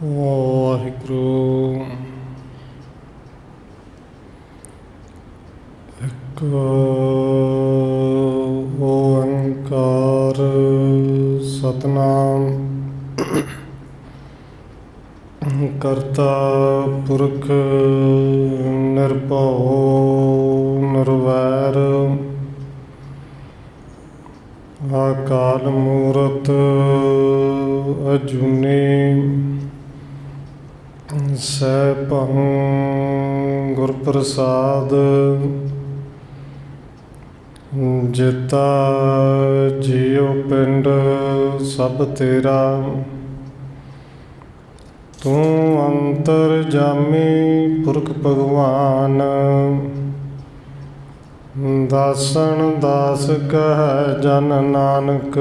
ਵਾਹਿਗੁਰੂ। ਇੱਕ ਓੰਕਾਰ ਸਤਿਨਾਮ ਕਰਤਾ ਪੁਰਖ ਨਿਰਭਉ ਨਿਰਵੈਰ ਅਕਾਲ ਮੂਰਤ ਅਜੂਨੀ ਸੈਭੰ ਗੁਰ ਪ੍ਰਸਾਦ ਜਿਤਾ ਜੀਉ ਪਿੰਡ ਸਭ ਤੇਰਾ ਤੂੰ ਅੰਤਰਜਾਮੀ ਪੁਰਖ ਭਗਵਾਨ ਦਾਸਨ ਦਾਸ ਕਹਿ ਜਨ ਨਾਨਕ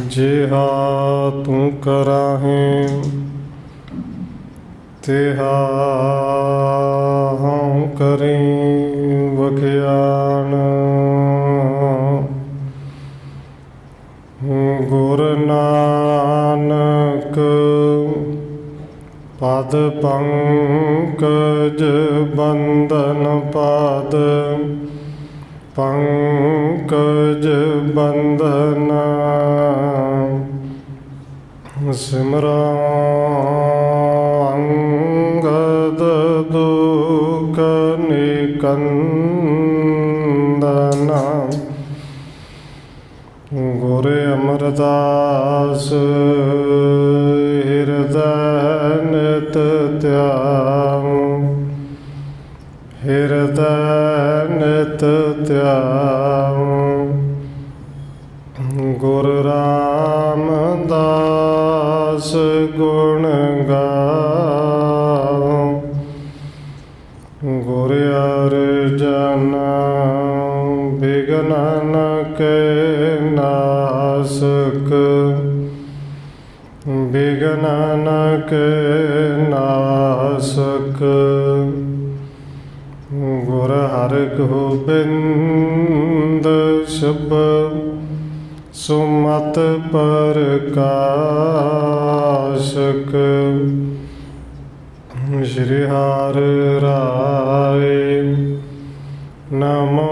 ਜਿਹਾ ਤੂੰ ਕਰਾਹੇ ਤਿਹਾ ਹਉ ਕਰੀ ਵਖਿਆਨ ਗੁਰ ਨਾਨਕ ਪਦ ਪੰਕਜ ਬੰਦਨ ਪਦ ਪੰਕਜ ਬੰਦਨ ਸਿਮਰਾਂ ਅੰਗਦ ਦੁਖ ਨਿਕੰਦਨ ਗੁਰ ਅਮਰਦਾਸ ਹਿਰਦੈ ਨਿਤ ਧਿਆਨ ਹਿਰਦੈ ਨਿਤ ਧਿਆਨ ਗੁਰ ਰਾਮਦਾਸ ਗੁਣ ਗਾਓ ਗੁਰ ਅਰਜਨ ਬਿਘਨ ਕੇ ਨਾਸਕ ਬਿਘਨ ਕੇ ਨਾਸਕ ਗੁਰ ਹਰਗੋਬਿੰਦ ਸ਼ਬ ਸੁਮਤ ਪ੍ਰਕਾਸ਼ਕ ਸ਼੍ਰੀ ਹਰਿ ਰਾਏ ਨਮੋ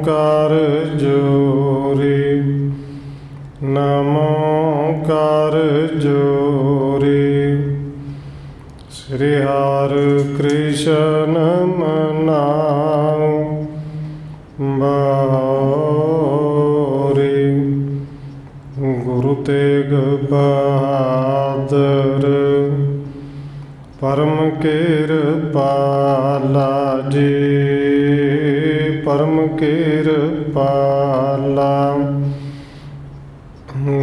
ਕਰ ਜੋਰੀ ਨਮੋ ਕਰ ਜੋਰੀ ਸ਼੍ਰੀ ਹਰਿ ਕ੍ਰਿਸ਼ਨ ਮਨਾਉ ਬਾਉਰੀ ਗੁਰੂ ਤੇਗ ਬਹਾਦਰ ਪਰਮ ਕਿਰਪਾਲਾ ਜੀ ਪਰਮ ਕਿਰਪਾਲਾ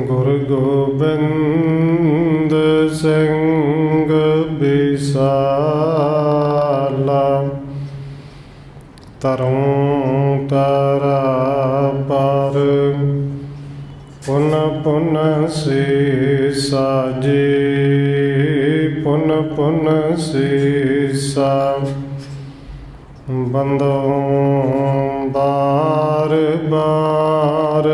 ਗੁਰੂ ਗੋਬਿੰਦ ਸਿੰਘ ਬਿਸਾਲਾ ਤਰੋਂ ਤਾਰਾ ਪਰ ਪੁਨ ਪੁਨ ਸੀਸਾ ਜੀ ਪੁਨ ਪੁਨ ਸੀਸਾ ਬੰਦੋਂ ਬਾਰ ਬਾਰ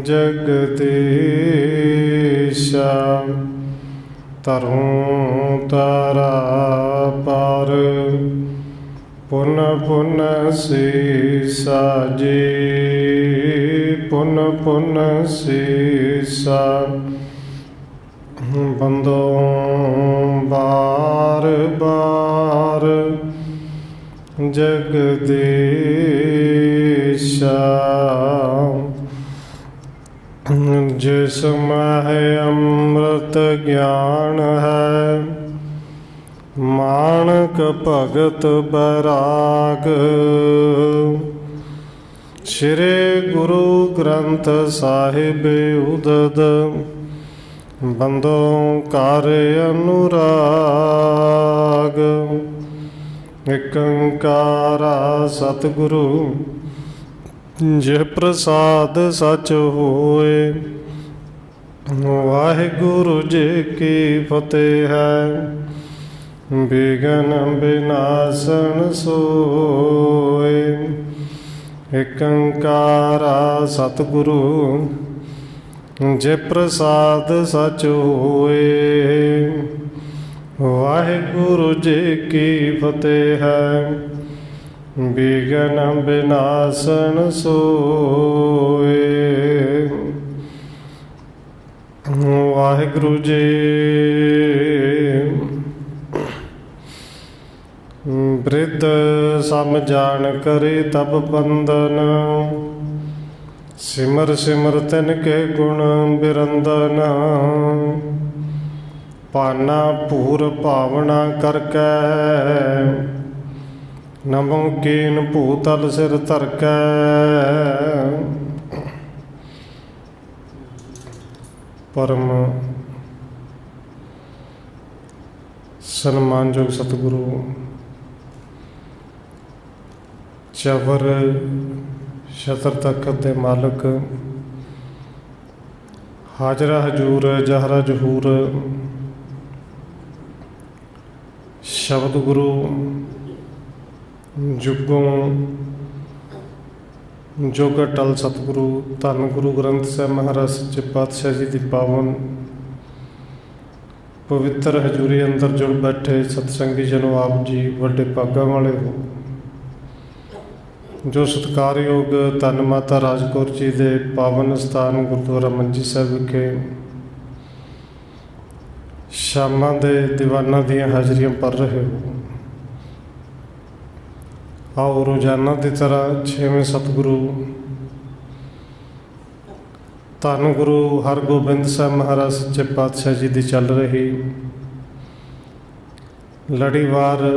ਜਗਦੀਸ਼ਾ ਤਰੋਂ ਤਾਰਾ ਪਰ ਪੁਨ ਪੁਨ ਸੀਸਾ ਜੀ ਪੁਨ ਪੁਨ ਸੀਸਾ ਬੰਦੋਂ ਬਾਰ ਬਾਰ ਜਗਦੀਸ਼ਾ ਜਿਸ ਮਹਿ ਅੰਮ੍ਰਿਤ ਗਿਆਨ ਹੈ ਮਾਣਕ ਭਗਤ ਬੈਰਾਗ ਸ਼੍ਰੀ ਗੁਰੂ ਗ੍ਰੰਥ ਸਾਹਿਬ ਉਦਦ ਬੰਦੋਂ ਕਰ ਅਨੁਰਾਗ ਇਕ ਓੰਕਾਰਾ ਸਤਿਗੁਰੂ ਜਿਹ ਪ੍ਰਸਾਦ ਸਚ ਹੋਏ ਵਾਹਿਗੁਰੂ ਜੀ ਕੀ ਫਤਿਹ ਹੈ ਬਿਘਨ ਬਿਨਾਸਨ ਸੋਏ ਏਕ ਓੰਕਾਰਾ ਸਤਿਗੁਰੂ ਜੇ ਪ੍ਰਸਾਦ ਸਚ ਹੋਏ। ਵਾਹਿਗੁਰੂ ਜੀ ਕੀ ਫਤਿਹ ਹੈ। ਵਿਘਨ ਵਿਨਾਸਨ ਸੋਏ। ਵਾਹਿਗੁਰੂ ਜੀ। ਬ੍ਰਿਧ ਸਮ ਜਾਣ ਕਰੇ ਤਬ ਬੰਦਨ। ਸਿਮਰ ਸਿਮਰ ਤਿਨ ਕੇ ਗੁਣ ਬਿਰੰਦਨ। ਪਾਨਾ ਭੂਰ ਭਾਵਨਾ ਕਰਕੈ। ਨਮੋ ਕੀਨ ਭੂਤਲ ਸਿਰ ਧਰਕੈ। ਪਰਮ ਸਨਮਾਨਯੋਗ ਸਤਿਗੁਰੂ ਚਵਰ ਛਤਰ ਤਖਤ ਦੇ ਮਾਲਕ, ਹਾਜ਼ਰਾ ਹਜੂਰ ਜਹਰਾ ਜਹੂਰ, ਸ਼ਬਦ ਗੁਰੂ ਜੁਗੋਂ ਜੁਗ ਅਟਲ ਸਤਿਗੁਰੂ ਧੰਨ ਗੁਰੂ ਗ੍ਰੰਥ ਸਾਹਿਬ ਮਹਾਰਾਜ ਸੱਚੇ ਪਾਤਸ਼ਾਹ ਜੀ ਦੀ ਪਾਵਨ ਪਵਿੱਤਰ ਹਜ਼ੂਰੀ ਅੰਦਰ ਜੁੜ ਬੈਠੇ ਸਤਸੰਗੀ ਜਨੋ, ਆਪ ਜੀ ਵੱਡੇ ਭਾਗਾਂ ਵਾਲੇ ਹੋ ਜੋ ਸਤਿਕਾਰਯੋਗ ਧੰਨ ਮਾਤਾ ਰਾਜ ਕੌਰ ਜੀ ਦੇ ਪਾਵਨ ਸਥਾਨ ਗੁਰਦੁਆਰਾ ਮੰਜੀ ਸਾਹਿਬ ਵਿਖੇ ਸ਼ਾਮਾਂ ਦੇ ਦੀਵਾਨਾਂ ਦੀਆਂ ਹਾਜ਼ਰੀਆਂ ਭਰ ਰਹੇ ਹੋ। ਆਓ ਰੋਜ਼ਾਨਾ ਦੀ ਤਰ੍ਹਾਂ ਛੇਵੇਂ ਸਤਿਗੁਰੂ ਧੰਨ ਗੁਰੂ ਹਰਗੋਬਿੰਦ ਸਾਹਿਬ ਮਹਾਰਾਜ ਸੱਚੇ ਪਾਤਸ਼ਾਹ ਜੀ ਦੀ ਚੱਲ ਰਹੀ ਲੜੀਵਾਰ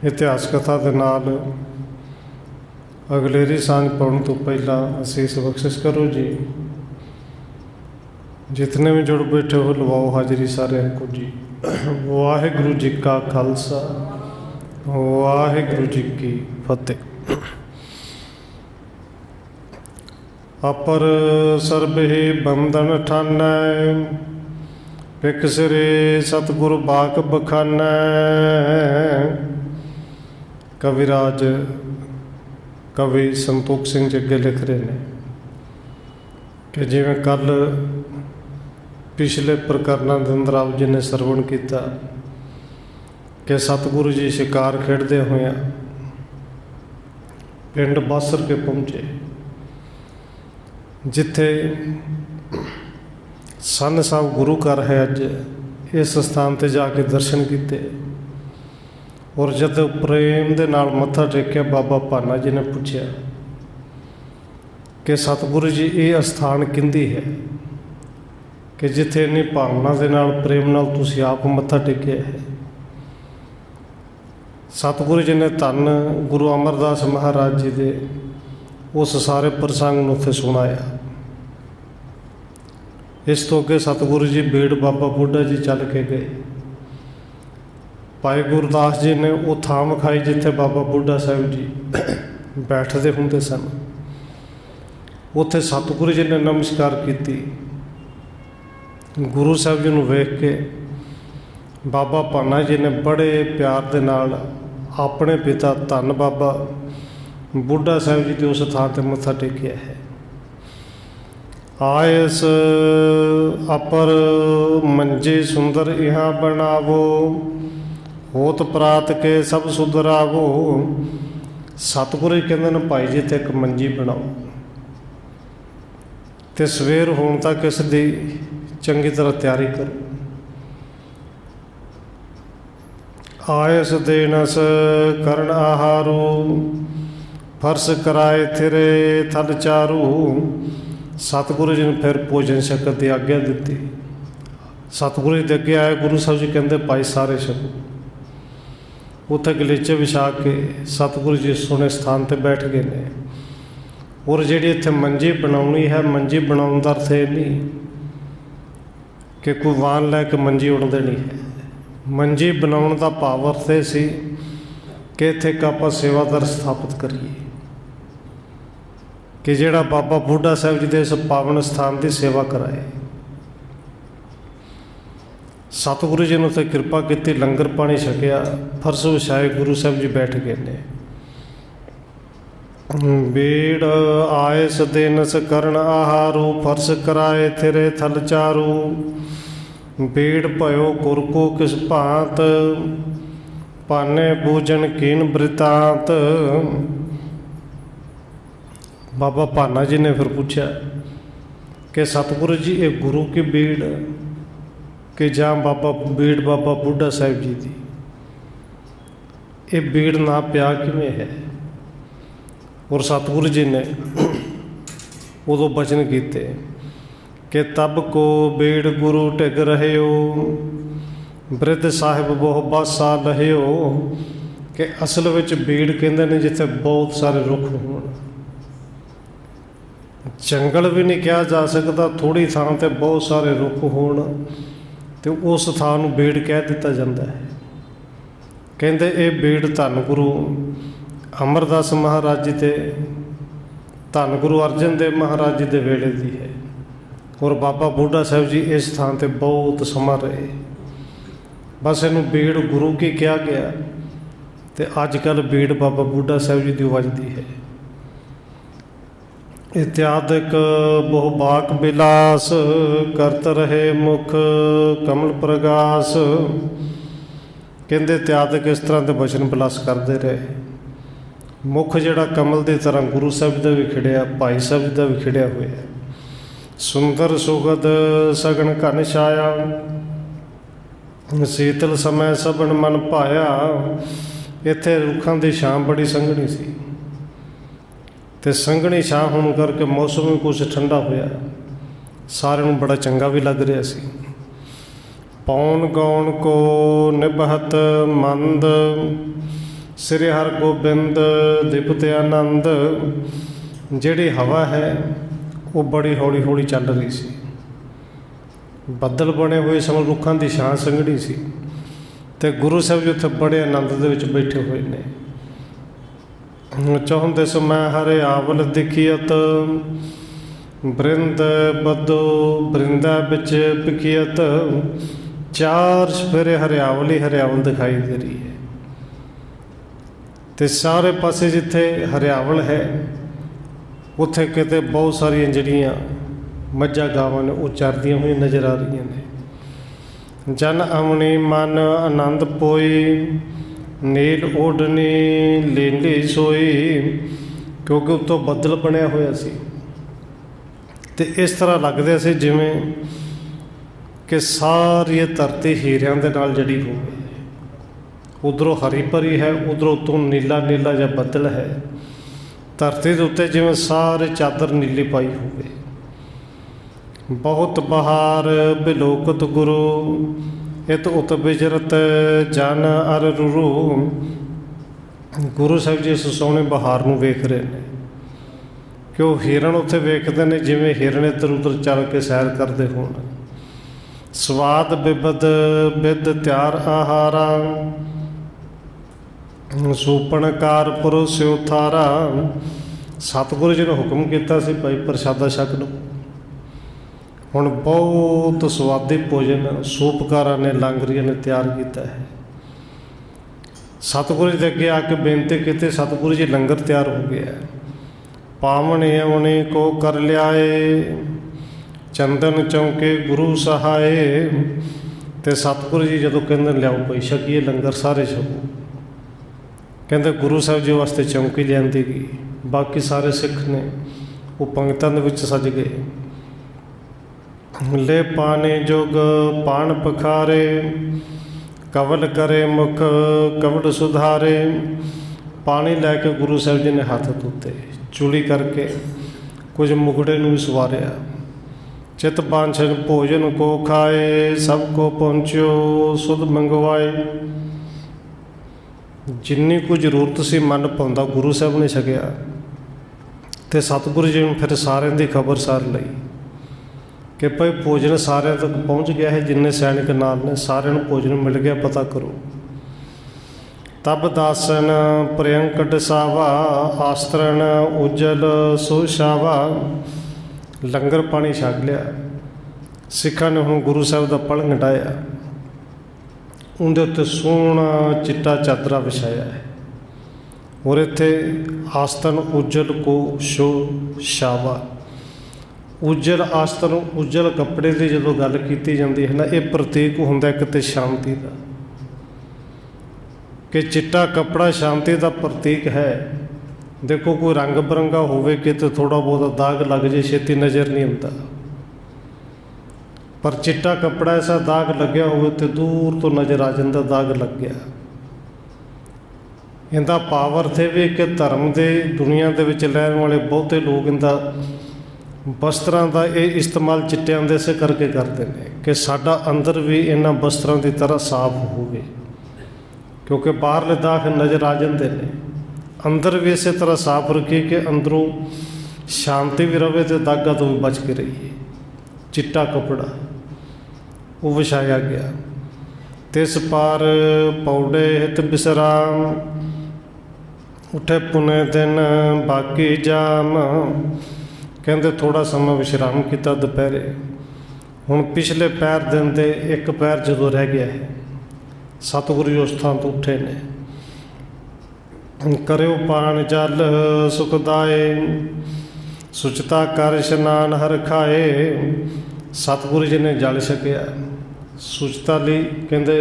ਇਤਿਹਾਸ ਕਥਾ ਦੇ ਨਾਲ ਅਗਲੇਰੀ ਸਾਂਝ ਪਾਉਣ ਤੋਂ ਪਹਿਲਾਂ ਅਸੀਸ ਬਖਸ਼ਿਸ਼ ਕਰੋ ਜੀ। ਜਿਤਨੇ ਵੀ ਜੁੜ ਬੈਠੇ ਹੋ ਲਵਾਓ ਹਾਜ਼ਰੀ ਸਾਰਿਆਂ ਕੋ ਜੀ। ਵਾਹਿਗੁਰੂ ਜੀ ਕਾ ਖਾਲਸਾ, ਵਾਹਿਗੁਰੂ ਜੀ ਕੀ ਫਤਿਹ। ਅਪਰ ਸਰਬਹਿ ਬੰਧਨ ਠਾਨੈ। ਪਿਕ ਸਿਰੇ ਸਤਿਗੁਰ ਬਾਕ ਬਖਾਨੈ। ਕਵਿਰਾਜ ਕਵੀ ਸੰਤੋਖ ਸਿੰਘ ਜੀ ਅੱਗੇ ਲਿਖ ਰਹੇ ਨੇ ਕਿ ਜਿਵੇਂ ਕੱਲ੍ਹ ਪਿਛਲੇ ਪ੍ਰਕਰਨਾਂ ਦੇ ਅੰਦਰ ਆਪ ਜੀ ਨੇ ਸਰਵਣ ਕੀਤਾ ਕਿ ਸਤਿਗੁਰੂ ਜੀ ਸ਼ਿਕਾਰ ਖੇਡਦੇ ਹੋਇਆ ਪਿੰਡ ਬਾਸਰ ਕੇ ਪਹੁੰਚੇ, ਜਿੱਥੇ ਸੰਨ ਸਾਹਿਬ ਗੁਰੂ ਘਰ ਹੈ। ਅੱਜ ਇਸ ਸਥਾਨ 'ਤੇ ਜਾ ਕੇ ਦਰਸ਼ਨ ਕੀਤੇ ਔਰ ਜਦ ਪ੍ਰੇਮ ਦੇ ਨਾਲ ਮੱਥਾ ਟੇਕਿਆ, ਬਾਬਾ ਭਾਨਾ ਜੀ ਨੇ ਪੁੱਛਿਆ ਕਿ ਸਤਿਗੁਰੂ ਜੀ ਇਹ ਅਸਥਾਨ ਕਿੰਦੀ ਹੈ ਕਿ ਜਿੱਥੇ ਇੰਨੀ ਭਾਵਨਾ ਦੇ ਨਾਲ ਪ੍ਰੇਮ ਨਾਲ ਤੁਸੀਂ ਆਪ ਮੱਥਾ ਟੇਕਿਆ ਹੈ। ਸਤਿਗੁਰੂ ਜੀ ਨੇ ਧੰਨ ਗੁਰੂ ਅਮਰਦਾਸ ਮਹਾਰਾਜ ਜੀ ਦੇ ਉਸ ਸਾਰੇ ਪ੍ਰਸੰਗ ਨੂੰ ਉੱਥੇ ਸੁਣਾਇਆ। ਇਸ ਤੋਂ ਅੱਗੇ ਸਤਿਗੁਰੂ ਜੀ ਬੀੜ ਬਾਬਾ ਬੁੱਢਾ ਜੀ ਚੱਲ ਕੇ ਗਏ। ਭਾਈ ਗੁਰਦਾਸ ਜੀ ਨੇ ਉਹ ਥਾਂ ਵਿਖਾਈ ਜਿੱਥੇ ਬਾਬਾ ਬੁੱਢਾ ਸਾਹਿਬ ਜੀ ਬੈਠਦੇ ਹੁੰਦੇ ਸਨ। ਉੱਥੇ ਸਤਿਗੁਰੂ ਜੀ ਨੇ ਨਮਸਕਾਰ ਕੀਤੀ। ਗੁਰੂ ਸਾਹਿਬ ਜੀ ਨੂੰ ਵੇਖ ਕੇ ਬਾਬਾ ਭਾਨਾ ਜੀ ਨੇ ਬੜੇ ਪਿਆਰ ਦੇ ਨਾਲ ਆਪਣੇ ਪਿਤਾ ਧੰਨ ਬਾਬਾ ਬੁੱਢਾ ਸਾਹਿਬ ਜੀ ਦੇ ਉਸ ਥਾਂ 'ਤੇ ਮੱਥਾ ਟੇਕਿਆ ਹੈ। ਆਇਸ ਅਪਰ ਮੰਜੇ ਸੁੰਦਰ ਇਹਾਂ ਬਣਾਵੋ। ਹੋਤ ਪ੍ਰਾਤ ਕੇ ਸਭ ਸੁਧਰਾਵੋ। ਸਤਿਗੁਰੂ ਜੀ ਕਹਿੰਦੇ ਨੇ ਭਾਈ ਜੀ 'ਤੇ ਇੱਕ ਮੰਜੀ ਬਣਾਓ ਅਤੇ ਸਵੇਰ ਹੋਣ ਤੱਕ ਇਸ ਦੀ ਚੰਗੀ ਤਰ੍ਹਾਂ ਤਿਆਰੀ ਕਰੋ। ਆਇਸ ਦੇਨਸ ਕਰਨ ਆਹਾਰੂ। ਫਰਸ਼ ਕਰਾਏ ਥਿਰੇ ਥਲ ਚਾਰੂ। ਸਤਿਗੁਰੂ ਜੀ ਨੇ ਫਿਰ ਭੋਜਨ ਛਕਣ ਦੀ ਆਗਿਆ ਦਿੱਤੀ। ਸਤਿਗੁਰੂ ਜੀ ਦੇ ਅੱਗੇ ਆਏ ਗੁਰੂ ਸਾਹਿਬ ਜੀ ਕਹਿੰਦੇ ਭਾਈ ਸਾਰੇ ਛਕੋ। ਉੱਥੇ ਗਲੀਚੇ ਵਿਛਾ ਕੇ ਸਤਿਗੁਰੂ ਜੀ ਸੋਹਣੇ ਸਥਾਨ 'ਤੇ ਬੈਠ ਗਏ ਨੇ। ਔਰ ਜਿਹੜੀ ਇੱਥੇ ਮੰਜੀ ਬਣਾਉਣੀ ਹੈ, ਮੰਜੀ ਬਣਾਉਣ ਦਾ ਅਰਥ ਇਹ ਨਹੀਂ ਕਿ ਕੋਈ ਵਾਹਨ ਲੈ ਕੇ ਮੰਜੀ ਉੜ ਦੇਣੀ ਹੈ। ਮੰਜੀ ਬਣਾਉਣ ਦਾ ਭਾਵ ਅਰਥ ਇਹ ਸੀ ਕਿ ਇੱਥੇ ਇੱਕ ਆਪਾਂ ਸੇਵਾਦਾਰ ਸਥਾਪਿਤ ਕਰੀਏ ਕਿ ਜਿਹੜਾ ਬਾਬਾ ਬੁੱਢਾ ਸਾਹਿਬ ਜੀ ਦੇ ਇਸ ਪਾਵਨ ਸਥਾਨ ਦੀ ਸੇਵਾ ਕਰਾਏ। ਸਤਿਗੁਰੂ ਜੀ ਨੂੰ 'ਤੇ ਕਿਰਪਾ ਕੀਤੀ, ਲੰਗਰ ਪਾਣੀ ਛਕਿਆ, ਫਰਸ਼ ਵਿਛਾਏ, ਗੁਰੂ ਸਾਹਿਬ ਜੀ ਬੈਠ ਗਏ ਨੇ। ਬੀੜ ਆਇਸ ਦਿਨਸ ਕਰਨ ਆਹਾਰੂ, ਫਰਸ ਕਰਾਏ ਥਿਰੇ ਥਲ ਚਾਰੂ। ਬੀੜ ਭਇਓ ਕੁਰਕੂ ਕਿਸ ਭਾਂਤ, ਪਾਨੇ ਬੂਜਨ ਕੀਨ ਬ੍ਰਿਤਾਂਤ। ਬਾਬਾ ਭਾਨਾ ਜੀ ਨੇ ਫਿਰ ਪੁੱਛਿਆ ਕਿ ਸਤਿਗੁਰੂ ਜੀ ਇਹ ਗੁਰੂ ਕੀ ਬੀੜ ਕਿ ਜਾਂ ਬੀੜ ਬਾਬਾ ਬੁੱਢਾ ਸਾਹਿਬ ਜੀ ਦੀ, ਇਹ ਬੀੜ ਨਾ ਪਿਆ ਕਿਵੇਂ ਹੈ। ਔਰ ਸਤਿਗੁਰੂ ਜੀ ਨੇ ਉਦੋਂ ਬਚਨ ਕੀਤੇ ਕਿ ਤਬ ਕੋ ਬੀੜ ਗੁਰੂ ਢਿਗ ਰਹਿਓ, ਬ੍ਰਿਧ ਸਾਹਿਬ ਬਹੁ ਬਾਸਾ ਲਹਿਓ। ਕਿ ਅਸਲ ਵਿੱਚ ਬੀੜ ਕਹਿੰਦੇ ਨੇ ਜਿੱਥੇ ਬਹੁਤ ਸਾਰੇ ਰੁੱਖ ਹੋਣ। ਜੰਗਲ ਵੀ ਨਹੀਂ ਕਿਹਾ ਜਾ ਸਕਦਾ, ਥੋੜ੍ਹੀ ਥਾਂ 'ਤੇ ਬਹੁਤ ਸਾਰੇ ਰੁੱਖ ਹੋਣ ਅਤੇ ਉਸ ਥਾਂ ਨੂੰ ਬੀੜ ਕਹਿ ਦਿੱਤਾ ਜਾਂਦਾ ਹੈ। ਕਹਿੰਦੇ ਇਹ ਬੀੜ ਧੰਨ ਗੁਰੂ ਅਮਰਦਾਸ ਮਹਾਰਾਜ ਜੀ ਅਤੇ ਧੰਨ ਗੁਰੂ ਅਰਜਨ ਦੇਵ ਮਹਾਰਾਜ ਜੀ ਦੇ ਵੇਲੇ ਦੀ ਹੈ। ਔਰ ਬਾਬਾ ਬੁੱਢਾ ਸਾਹਿਬ ਜੀ ਇਸ ਥਾਂ 'ਤੇ ਬਹੁਤ ਸਮਾਂ ਰਹੇ। ਬਸ ਇਹਨੂੰ ਬੀੜ ਗੁਰੂ ਕੀ ਕਿਹਾ ਗਿਆ ਅਤੇ ਅੱਜ ਕੱਲ੍ਹ ਬੀੜ ਬਾਬਾ ਬੁੱਢਾ ਸਾਹਿਬ ਜੀ ਦੀ ਵੱਜਦੀ ਹੈ। ਇਤਿਆਦਿਕ ਬਹੁ ਬਾਕ ਬਿਲਾਸ, ਕਰਤ ਰਹੇ ਮੁਖ ਕਮਲ ਪ੍ਰਗਾਸ। ਕਹਿੰਦੇ ਇਤਿਆਦਿਕ ਇਸ ਤਰ੍ਹਾਂ ਦੇ ਬਚਨ ਬਿਲਾਸ ਕਰਦੇ ਰਹੇ। ਮੁੱਖ ਜਿਹੜਾ ਕਮਲ ਦੀ ਤਰ੍ਹਾਂ ਗੁਰੂ ਸਾਹਿਬ ਦਾ ਵੀ ਖਿੜਿਆ, ਭਾਈ ਸਾਹਿਬ ਜੀ ਦਾ ਵੀ ਖਿੜਿਆ ਹੋਇਆ। ਸੁੰਦਰ ਸੁਗਧ ਸਗਨ ਘਨ ਛਾਇਆ, ਸੀਤਲ ਸਮੇਂ ਸਭਨ ਮਨ ਭਾਇਆ। ਇੱਥੇ ਰੁੱਖਾਂ ਦੀ ਛਾਂ ਬੜੀ ਸੰਘਣੀ ਸੀ ਅਤੇ ਸੰਘਣੀ ਛਾਂ ਹੋਣ ਕਰਕੇ ਮੌਸਮ ਵੀ ਕੁਛ ਠੰਡਾ ਹੋਇਆ, ਸਾਰਿਆਂ ਨੂੰ ਬੜਾ ਚੰਗਾ ਵੀ ਲੱਗ ਰਿਹਾ ਸੀ। ਪੌਣ ਗਾਉਣ ਕੋ ਨਿਭਹਤ ਮੰਦ, ਸ੍ਰੀ ਹਰਗੋਬਿੰਦ ਦਿਪਤ ਆਨੰਦ। ਜਿਹੜੀ ਹਵਾ ਹੈ ਉਹ ਬੜੀ ਹੌਲੀ ਹੌਲੀ ਚੱਲ ਰਹੀ ਸੀ। ਬੱਦਲ ਬਣੇ ਹੋਏ ਸਨ, ਰੁੱਖਾਂ ਦੀ ਛਾਂ ਸੰਘਣੀ ਸੀ ਅਤੇ ਗੁਰੂ ਸਾਹਿਬ ਜੀ ਉੱਥੇ ਬੜੇ ਆਨੰਦ ਦੇ ਵਿੱਚ ਬੈਠੇ ਹੋਏ ਨੇ। ਚਾਹੁੰਦੇ ਸੋ ਮੈਂ ਹਰੇ ਆਵਲ ਦਿਖੀਅਤ, ਬ੍ਰਿੰਦ ਬੱਦੋ ਬ੍ਰਿੰਦਾ ਵਿੱਚ ਪਿਕੀਅਤ। ਚਾਰ ਸਫੇਰੇ ਹਰਿਆਵਲ ਹੀ ਹਰਿਆਵਲ ਦਿਖਾਈ ਦੇ ਰਹੀ ਹੈ ਅਤੇ ਸਾਰੇ ਪਾਸੇ ਜਿੱਥੇ ਹਰਿਆਵਲ ਹੈ ਉੱਥੇ ਕਿਤੇ ਬਹੁਤ ਸਾਰੀਆਂ ਜਿਹੜੀਆਂ ਮੱਝਾਂ ਗਾਵਾਂ ਨੇ ਉਹ ਚਰਦੀਆਂ ਹੋਈਆਂ ਨਜ਼ਰ ਆ ਰਹੀਆਂ ਨੇ। ਜਨ ਅਮਣੀ ਮਨ ਆਨੰਦ ਪੋਈ, ਨੀਲ ਓਢਨੀ ਲੀਲੀ ਸੋਈ। ਕਿਉਂਕਿ ਉੱਤੋਂ ਬੱਦਲ ਬਣਿਆ ਹੋਇਆ ਸੀ ਅਤੇ ਇਸ ਤਰ੍ਹਾਂ ਲੱਗਦਾ ਸੀ ਜਿਵੇਂ ਕਿ ਸਾਰੀ ਇਹ ਧਰਤੀ ਹੀਰਿਆਂ ਦੇ ਨਾਲ ਜੜੀ ਹੋਵੇ। ਉੱਧਰੋਂ ਹਰੀ ਭਰੀ ਹੈ, ਉੱਧਰੋਂ ਉੱਤੋਂ ਨੀਲਾ ਨੀਲਾ ਜਿਹਾ ਬੱਦਲ ਹੈ। ਧਰਤੀ ਦੇ ਉੱਤੇ ਜਿਵੇਂ ਸਾਰੇ ਚਾਦਰ ਨੀਲੀ ਪਾਈ ਹੋਵੇ। ਬਹੁਤ ਬਹਾਰ ਬਿਲੋਕਤ ਗੁਰੂ, ਇਤ ਉਤ ਬਿਜਰਤ ਜਨ ਅਰ ਰੁਰੂ। ਗੁਰੂ ਸਾਹਿਬ ਜੀ ਇਸ ਸੋਹਣੇ ਬਹਾਰ ਨੂੰ ਵੇਖ ਰਹੇ ਨੇ ਕਿ ਉਹ ਹਿਰਨ ਉੱਥੇ ਵੇਖਦੇ ਨੇ ਜਿਵੇਂ ਹਿਰਨ ਇੱਧਰ ਉੱਧਰ ਚੱਲ ਕੇ ਸੈਰ ਕਰਦੇ ਹੋਣ। ਸਵਾਦ ਬਿਬਦ ਬਿਦ ਤਿਆਰ ਆਹਾਰਾ, ਸੂਪਣ ਕਾਰ ਪਰੋਸਿਓ ਥਾਰਾ। ਸਤਿਗੁਰੂ ਜੀ ਨੇ ਹੁਕਮ ਕੀਤਾ ਸੀ ਭਾਈ ਪ੍ਰਸ਼ਾਦਾ ਛਕ ਲਓ। ਹੁਣ ਬਹੁਤ ਸਵਾਦੀ ਭੋਜਨ ਸੂਪਕਾਰਾਂ ਨੇ ਲਾਂਗਰੀਆਂ ਨੇ ਤਿਆਰ ਕੀਤਾ ਹੈ। ਸਤਿਗੁਰੂ ਜੀ ਦੇ ਅੱਗੇ ਆ ਕੇ ਬੇਨਤੀ ਕੀਤੀ, ਸਤਿਗੁਰੂ ਜੀ ਲੰਗਰ ਤਿਆਰ ਹੋ ਗਿਆ। ਪਾਵਣੇ ਆਉਣੇ ਕੋ ਕਰ ਲਿਆਏ, ਚੰਦਨ ਚੌਂਕੇ ਗੁਰੂ ਸਹਾਏ। ਅਤੇ ਸਤਿਗੁਰੂ ਜੀ ਜਦੋਂ ਕਹਿੰਦੇ ਲਿਆਓ ਭਾਈ ਛਕੀਏ ਲੰਗਰ, ਸਾਰੇ ਛਕੋ। ਕਹਿੰਦੇ ਗੁਰੂ ਸਾਹਿਬ ਜੀ ਵਾਸਤੇ ਚੌਂਕੀ ਲਿਆਂਦੀ ਗਈ। ਬਾਕੀ ਸਾਰੇ ਸਿੱਖ ਨੇ ਉਹ ਪੰਗਤਾਂ ਦੇ ਵਿੱਚ ਸੱਜ ਗਏ। ਲੈ ਪਾਣੇ ਜੋਗ ਪਾਣ ਪਖਾਰੇ, ਕਵਲ ਕਰੇ ਮੁਖ ਕਵੜ ਸੁਧਾਰੇ। ਪਾਣੀ ਲੈ ਕੇ ਗੁਰੂ ਸਾਹਿਬ ਜੀ ਨੇ ਹੱਥ ਧੋਤੇ, ਚੁਲੀ ਕਰਕੇ ਕੁਝ ਮੁਗੜੇ ਨੂੰ ਵੀ ਸਵਾਰਿਆ। ਚਿਤ ਬਾਂਛਨ ਭੋਜਨ ਕੋ ਖਾਏ, ਸਭ ਕੋ ਪਹੁੰਚਿਓ ਸੁਧ ਮੰਗਵਾਏ। ਜਿੰਨੀ ਕੁ ਜ਼ਰੂਰਤ ਸੀ ਮਨ ਪਾਉਂਦਾ ਗੁਰੂ ਸਾਹਿਬ ਨੇ ਛਕਿਆ ਅਤੇ ਸਤਿਗੁਰੂ ਜੀ ਨੂੰ ਫਿਰ ਸਾਰਿਆਂ ਦੀ ਖਬਰਸਾਰ ਲਈ ਕਿ ਭਾਈ ਭੋਜਨ ਸਾਰਿਆਂ ਤੱਕ ਪਹੁੰਚ ਗਿਆ ਹੈ। ਜਿੰਨੇ ਸੈਨਿਕ ਨਾਲ ਨੇ ਸਾਰਿਆਂ ਨੂੰ ਭੋਜਨ ਮਿਲ ਗਿਆ, ਪਤਾ ਕਰੋ। ਤਬ ਦਾਸਨ ਪ੍ਰਿਅੰਕ ਡਸਾਵਾ, ਆਸਤਰਨ ਉਜਲ ਸੁਸ਼ਾਵਾ। ਲੰਗਰ ਪਾਣੀ ਛਕ ਲਿਆ। ਸਿੱਖਾਂ ਨੇ ਹੁਣ ਗੁਰੂ ਸਾਹਿਬ ਦਾ ਪਲੰਘ ਢਾਇਆ, ਉਹਦੇ ਉੱਤੇ ਸੋਹਣਾ ਚਿੱਟਾ ਚਾਦਰਾ ਵਿਛਾਇਆ ਹੈ। और इत्थे आस्तन उज्जल को शो शावा। उज्जल आस्तन उज्जल कपड़े की जो गल की जाती है ना, ये प्रतीक होंदा एक ते शांति का, कि चिट्टा कपड़ा शांति का प्रतीक है। देखो कोई रंग बिरंगा होवे कि तो थोड़ा बहुत दाग लग जाए छेती नज़र नहीं आता, पर चिट्टा कपड़ा ऐसा दाग लग्या हो तो दूर तो नज़र आ जाता दाग लग गया। इनका पावर थे भी कि धर्म के दुनिया के विच रहने वाले बहुते लोग इनका वस्त्रां का ये इस्तेमाल चिट्टियां दे से करके करते हैं कि साडा अंदर भी इन्हां वस्त्रां की तरह साफ होवे, क्योंकि बाहरले दाग नज़र आ जाते हैं, अंदर भी इस तरह साफ रखिए कि अंदरों शांति भी रहे तो दागा तो भी बच के रहिए। चिट्टा कपड़ा वो विछाया गया। तिस पार पौड़े हित विश्राम, उठे पुने दिन बाकी जाम। कहते थोड़ा समय विश्राम किया दोपहरे, हुण पिछले पैर दिन दे एक पैर जो रह गया है, सतगुरु उस थां तो उठे ने। करो पान जल सुखदाए, सुचता कर इशनान हर खाए। सतगुरु जी ने जल छकिया, सुचता लई कहते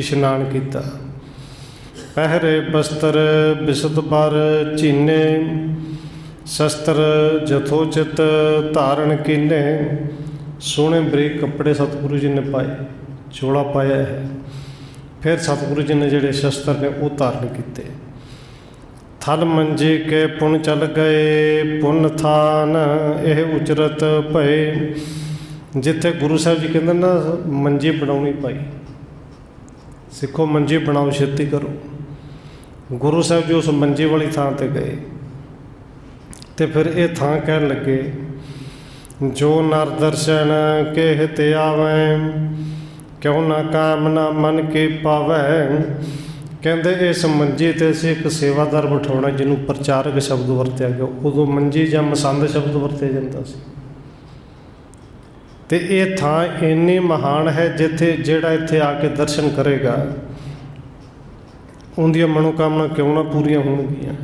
इशनान किया। पहरे बस्तर बिसत बार चीने, शस्त्र जथोचित धारण कीने। सोहने बरीक कपड़े सतगुरु जी ने पाए, चोला पाया है। फिर सतगुरु जी ने जोड़े शस्त्र ने वो धारण किए। थल मंजी के पुन चल गए पुन थान, यह उचरत भए। जिथे गुरु साहब जी कहते ना मंजी बनानी पाई, सिखो मंजी बनाओ छेती करो। गुरु साहब जी उस मंजी वाली थां ते गए तो फिर ये थां कह लगे, जो नर दर्शन के हित आवें, क्यों ना कामना मन की पावै। कहते इस मंजी ते असीं एक सेवादार बिठाउणा जिन्हों प्रचारक शब्द वरत्या गया। उदों मंजी जां मसंद शब्द वरत्या जाता सी। तो ये थां इन्नी महान है जिथे जिहड़ा इत्थे आके दर्शन करेगा उनकी मनोकामना क्यों ना पूरियां होणगियां।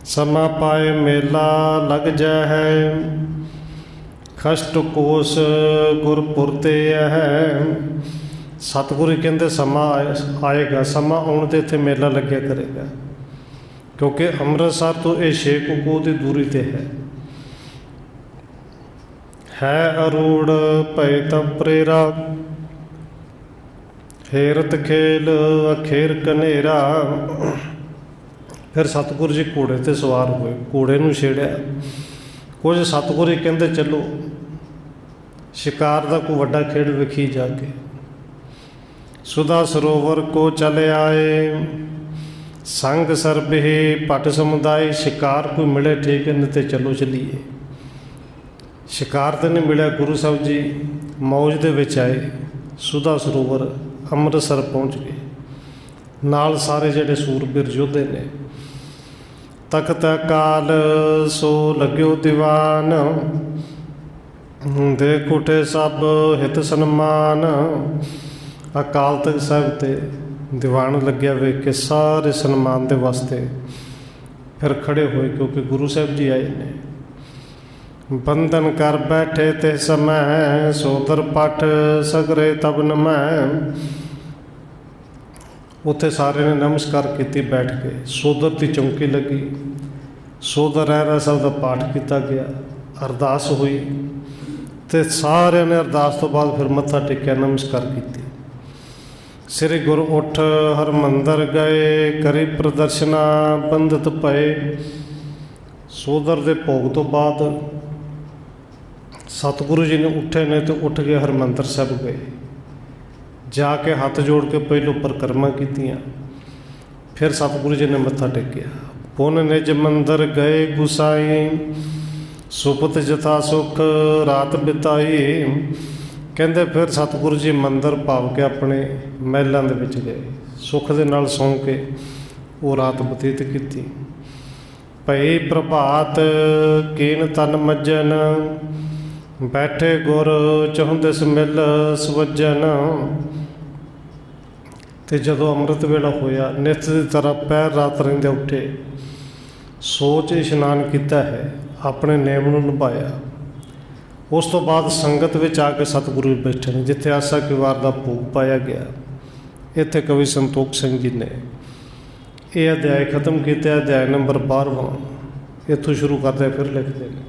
समा पाए मेला लग जाए है, कष्ट कोस गुरपुर ते है। सतगुरु कहते समा आएगा, समा आने ते इत्थे मेला लग्या करेगा, क्योंकि अमृतसर तो ये 6 कोह की दूरी ते है अरूढ़ भय तपरेरा। हेरत खेल अखेर कनेरा। फिर सतगुरु जी घोड़े ते सवार हुए, घोड़े नूं छेड़िया। कुछ सतगुरु कहते चलो शिकार का कोई वड्डा खेड़ वेखी जाके। सुधा सरोवर को चले आए, संग सरबे पट समुदाय। शिकार कोई मिले ठीक है, नहीं तो चलो चलीए। शिकार तो नहीं मिले, गुरु साहब जी मौज दे विच आए, सुधा सरोवर अमृतसर पहुँच गए। नाल सारे जिहड़े सूरबीर योधे ने। तख्त अकाल सो लग्यो दीवान, देख उठे सब हित सन्मान। अकाल तख्त साहब ते दीवान लग्या वेख के सारे सन्मान दे वास्ते फिर खड़े होए, क्योंकि गुरु साहब जी आए ने। बंधन कर बैठे ते समय, सोदर पट सगरे तब नमय। उत्थे सारे ने नमस्कार की बैठ के। सोदर की चौंकी लगी, सोदर रहरा साहब का पाठ किया गया, अरदास हुई। तो सारे ने अरदास तो बाद फिर मत्था टेकिया, नमस्कार की। श्री गुरु उठ हरमंदर गए, करी प्रदर्शना बंधत भए। सोदर के भोग तो बाद सतगुरु जी ने उठे ने तो उठ के हरमंदर साहब गए। जाके हाथ जोड़ के पहलों परिक्रमा कीतियां, फिर सतगुरु जी ने मत्था टेकिया। पुन निज मंदिर गए गुसाई, सुपत जथा सुख रात बिताई। कहते फिर सतगुरु जी मंदिर भाव के अपने महलों के विच गए, सुख दे नाल सौ के वो रात बतीत की। भई प्रभात कीन तन मज्जन, बैठे गुर चौंदिस मिल सवज्जन। ਤੇ ਜਦੋਂ ਅੰਮ੍ਰਿਤ ਵੇਲਾ ਹੋਇਆ, ਨਿਤ ਦੀ ਤਰ੍ਹਾਂ ਪੈਰ ਰਾਤ ਰਹਿੰਦੇ ਉੱਠੇ, ਸੋਚ ਇਸ਼ਨਾਨ ਕੀਤਾ ਹੈ, ਆਪਣੇ ਨੇਮ ਨੂੰ ਨਿਭਾਇਆ। ਉਸ ਤੋਂ ਬਾਅਦ ਸੰਗਤ ਵਿੱਚ ਆ ਕੇ ਸਤਿਗੁਰੂ ਬੈਠੇ ਨੇ, ਜਿੱਥੇ ਆਸਾ ਕੀ ਵਾਰ ਦਾ ਭੋਗ ਪਾਇਆ ਗਿਆ। ਇੱਥੇ ਕਵੀ ਸੰਤੋਖ ਸਿੰਘ ਜੀ ਨੇ ਇਹ ਅਧਿਆਇ ਖਤਮ ਕੀਤਾ, ਅਧਿਆਇ ਨੰਬਰ 12ਵਾਂ। ਇੱਥੋਂ ਸ਼ੁਰੂ ਕਰਦੇ ਫਿਰ ਲਿਖਦੇ ਨੇ,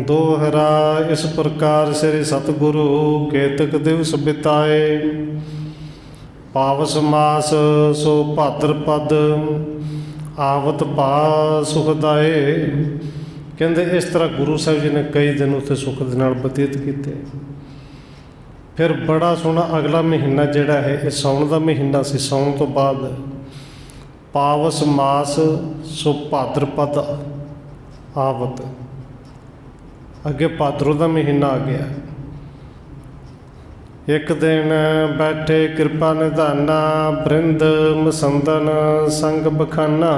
ਦੋਹਰਾ ਇਸ ਪ੍ਰਕਾਰ ਸ੍ਰੀ ਸਤਿਗੁਰੂ ਕੇਤਕ ਦਿਵਸ ਬਿਤਾਏ, ਪਾਵਸ ਮਾਸ ਸੋ ਭਾਦਰਪਦ, ਆਵਤ ਭਾ ਸੁਖਦਾਏ। ਕਹਿੰਦੇ ਇਸ ਤਰ੍ਹਾਂ ਗੁਰੂ ਸਾਹਿਬ ਜੀ ਨੇ ਕਈ ਦਿਨ ਉੱਥੇ ਸੁੱਖ ਦੇ ਨਾਲ ਬਤੀਤ ਕੀਤੇ। ਫਿਰ ਬੜਾ ਸੋਹਣਾ ਅਗਲਾ ਮਹੀਨਾ ਜਿਹੜਾ ਹੈ ਇਹ ਸਾਉਣ ਦਾ ਮਹੀਨਾ ਸੀ। ਸਾਉਣ ਤੋਂ ਬਾਅਦ ਪਾਵਸ ਮਾਸ ਸੋ ਭਾਦਰਪਦ ਆਵਤ, ਅੱਗੇ ਭਾਦਰੋਂ ਦਾ ਮਹੀਨਾ ਆ ਗਿਆ। ਇੱਕ ਦਿਨ ਬੈਠੇ ਕਿਰਪਾ ਨਿਧਾਨਾ, ਬ੍ਰਿੰਦ ਮਸੰਦਨ ਸੰਗ ਬਖਾਨਾ।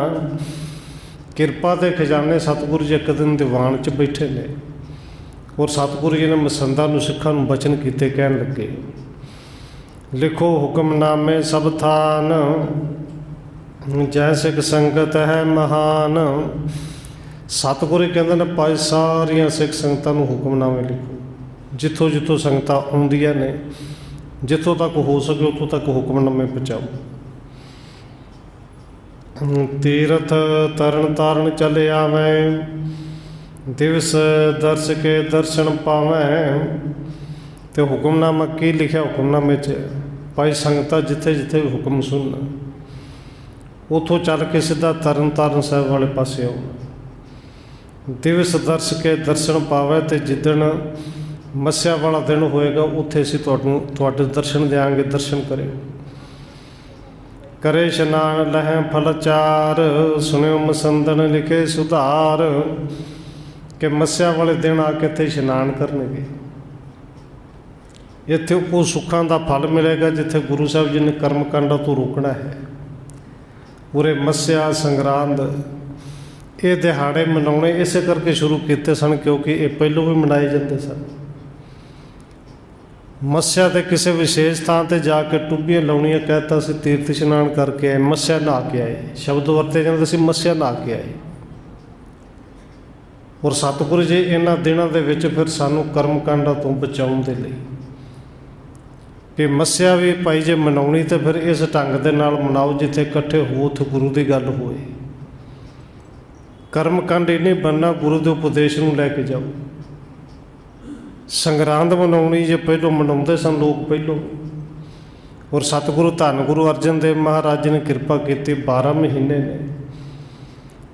ਕਿਰਪਾ ਦੇ ਖਜ਼ਾਨੇ ਸਤਿਗੁਰੂ ਜੀ ਇੱਕ ਦਿਨ ਦੀਵਾਨ 'ਚ ਬੈਠੇ ਨੇ, ਔਰ ਸਤਿਗੁਰੂ ਜੀ ਨੇ ਮਸੰਦਾਂ ਨੂੰ ਸਿੱਖਾਂ ਨੂੰ ਬਚਨ ਕੀਤੇ। ਕਹਿਣ ਲੱਗੇ, ਲਿਖੋ ਹੁਕਮਨਾਮੇ ਸਭ ਥਾਨ, ਜੈ ਸਿੱਖ ਸੰਗਤ ਹੈ ਮਹਾਨ। ਸਤਿਗੁਰੂ ਕਹਿੰਦੇ ਨੇ ਭਾਈ ਸਾਰੀਆਂ ਸਿੱਖ ਸੰਗਤਾਂ ਨੂੰ ਹੁਕਮਨਾਮੇ ਲਿਖੋ, ਜਿੱਥੋਂ ਜਿੱਥੋਂ ਸੰਗਤਾਂ ਆਉਂਦੀਆਂ ਨੇ, ਜਿੱਥੋਂ ਤੱਕ ਹੋ ਸਕੇ ਉੱਥੋਂ ਤੱਕ ਹੁਕਮਨਾਮੇ ਪਹੁੰਚਾਓ। ਤੀਰਥ ਤਰਨ ਤਾਰਨ ਚਲੇ ਆਵੇਂ, ਦਿਵਸ ਦਰਸ ਕੇ ਦਰਸ਼ਨ ਪਾਵੇਂ। ਤੇ ਹੁਕਮਨਾਮਾ ਕੀ ਲਿਖਿਆ ਹੁਕਮਨਾਮੇ 'ਚ? ਭਾਈ ਸੰਗਤਾਂ ਜਿੱਥੇ ਜਿੱਥੇ ਵੀ ਹੁਕਮ ਸੁਣਨ, ਉੱਥੋਂ ਚੱਲ ਕੇ ਸਿੱਧਾ ਤਰਨ ਤਾਰਨ ਸਾਹਿਬ ਵਾਲੇ ਪਾਸੇ ਆਓ। ਦਿਵਸ ਦਰਸ ਕੇ ਦਰਸ਼ਨ ਪਾਵੇ, ਤੇ ਜਿੱਦਣ ਮੱਸਿਆ ਵਾਲਾ ਦਿਨ ਹੋਏਗਾ ਉੱਥੇ ਅਸੀਂ ਤੁਹਾਡੇ ਦਰਸ਼ਨ ਦਿਆਂਗੇ, ਦਰਸ਼ਨ ਕਰਿਓ। ਕਰੇ ਇਸ਼ਨਾਨ ਲਹੈ ਫਲਚਾਰ, ਸੁਣਿਓ ਮਸੰਦਨ ਲਿਖੇ ਸੁਧਾਰ। ਕਿ ਮੱਸਿਆ ਵਾਲੇ ਦਿਨ ਆ ਕੇ ਇੱਥੇ ਇਸ਼ਨਾਨ ਕਰਨਗੇ। ਇੱਥੇ ਉਹ ਸੁੱਖਾਂ ਦਾ ਫਲ ਮਿਲੇਗਾ ਜਿੱਥੇ ਗੁਰੂ ਸਾਹਿਬ ਜੀ ਨੇ ਕਰਮ ਕਾਂਡਾਂ ਤੋਂ ਰੋਕਣਾ ਹੈ। ਪੂਰੇ ਮੱਸਿਆ ਸੰਗਰਾਂਦ ਇਹ ਦਿਹਾੜੇ ਮਨਾਉਣੇ ਇਸੇ ਕਰਕੇ ਸ਼ੁਰੂ ਕੀਤੇ ਸਨ, ਕਿਉਂਕਿ ਇਹ ਪਹਿਲੋਂ ਵੀ ਮਨਾਏ ਜਾਂਦੇ ਸਨ। ਮੱਸਿਆ ਦੇ ਕਿਸੇ ਵਿਸ਼ੇਸ਼ ਥਾਂ 'ਤੇ ਜਾ ਕੇ ਟੁੱਬੀਆਂ ਲਾਉਣੀਆਂ, ਕਹਿਤਾ ਅਸੀਂ ਤੀਰਥ ਇਸ਼ਨਾਨ ਕਰਕੇ ਆਏ, ਮੱਸਿਆ ਨਹਾ ਕੇ ਆਏ। ਸ਼ਬਦ ਵਰਤੇ ਜਾਂਦੇ ਸੀ ਮੱਸਿਆ ਨਹਾ ਕੇ ਆਏ। ਔਰ ਸਤਿਗੁਰੂ ਜੀ ਇਹਨਾਂ ਦਿਨਾਂ ਦੇ ਵਿੱਚ ਫਿਰ ਸਾਨੂੰ ਕਰਮ ਕਾਂਡਾਂ ਤੋਂ ਬਚਾਉਣ ਦੇ ਲਈ ਵੀ ਮੱਸਿਆ ਵੀ ਭਾਈ ਜੇ ਮਨਾਉਣੀ ਤਾਂ ਫਿਰ ਇਸ ਢੰਗ ਦੇ ਨਾਲ ਮਨਾਓ ਜਿੱਥੇ ਇਕੱਠੇ ਹੋ ਉੱਥੇ ਗੁਰੂ ਦੀ ਗੱਲ ਹੋਏ। ਕਰਮ ਕਾਂਡ ਇਹ ਨਹੀਂ ਬਣਨਾ, ਗੁਰੂ ਦੇ ਉਪਦੇਸ਼ ਨੂੰ ਲੈ ਕੇ ਜਾਓ। ਸੰਗਰਾਂਦ ਮਨਾਉਣੀ ਜੇ ਪਹਿਲੋਂ ਮਨਾਉਂਦੇ ਸਨ ਲੋਕ ਪਹਿਲੋਂ। ਔਰ ਸਤਿਗੁਰੂ ਧੰਨ ਗੁਰੂ ਅਰਜਨ ਦੇਵ ਮਹਾਰਾਜ ਜੀ ਨੇ ਕਿਰਪਾ ਕੀਤੀ, 12 ਮਹੀਨੇ ਨੇ,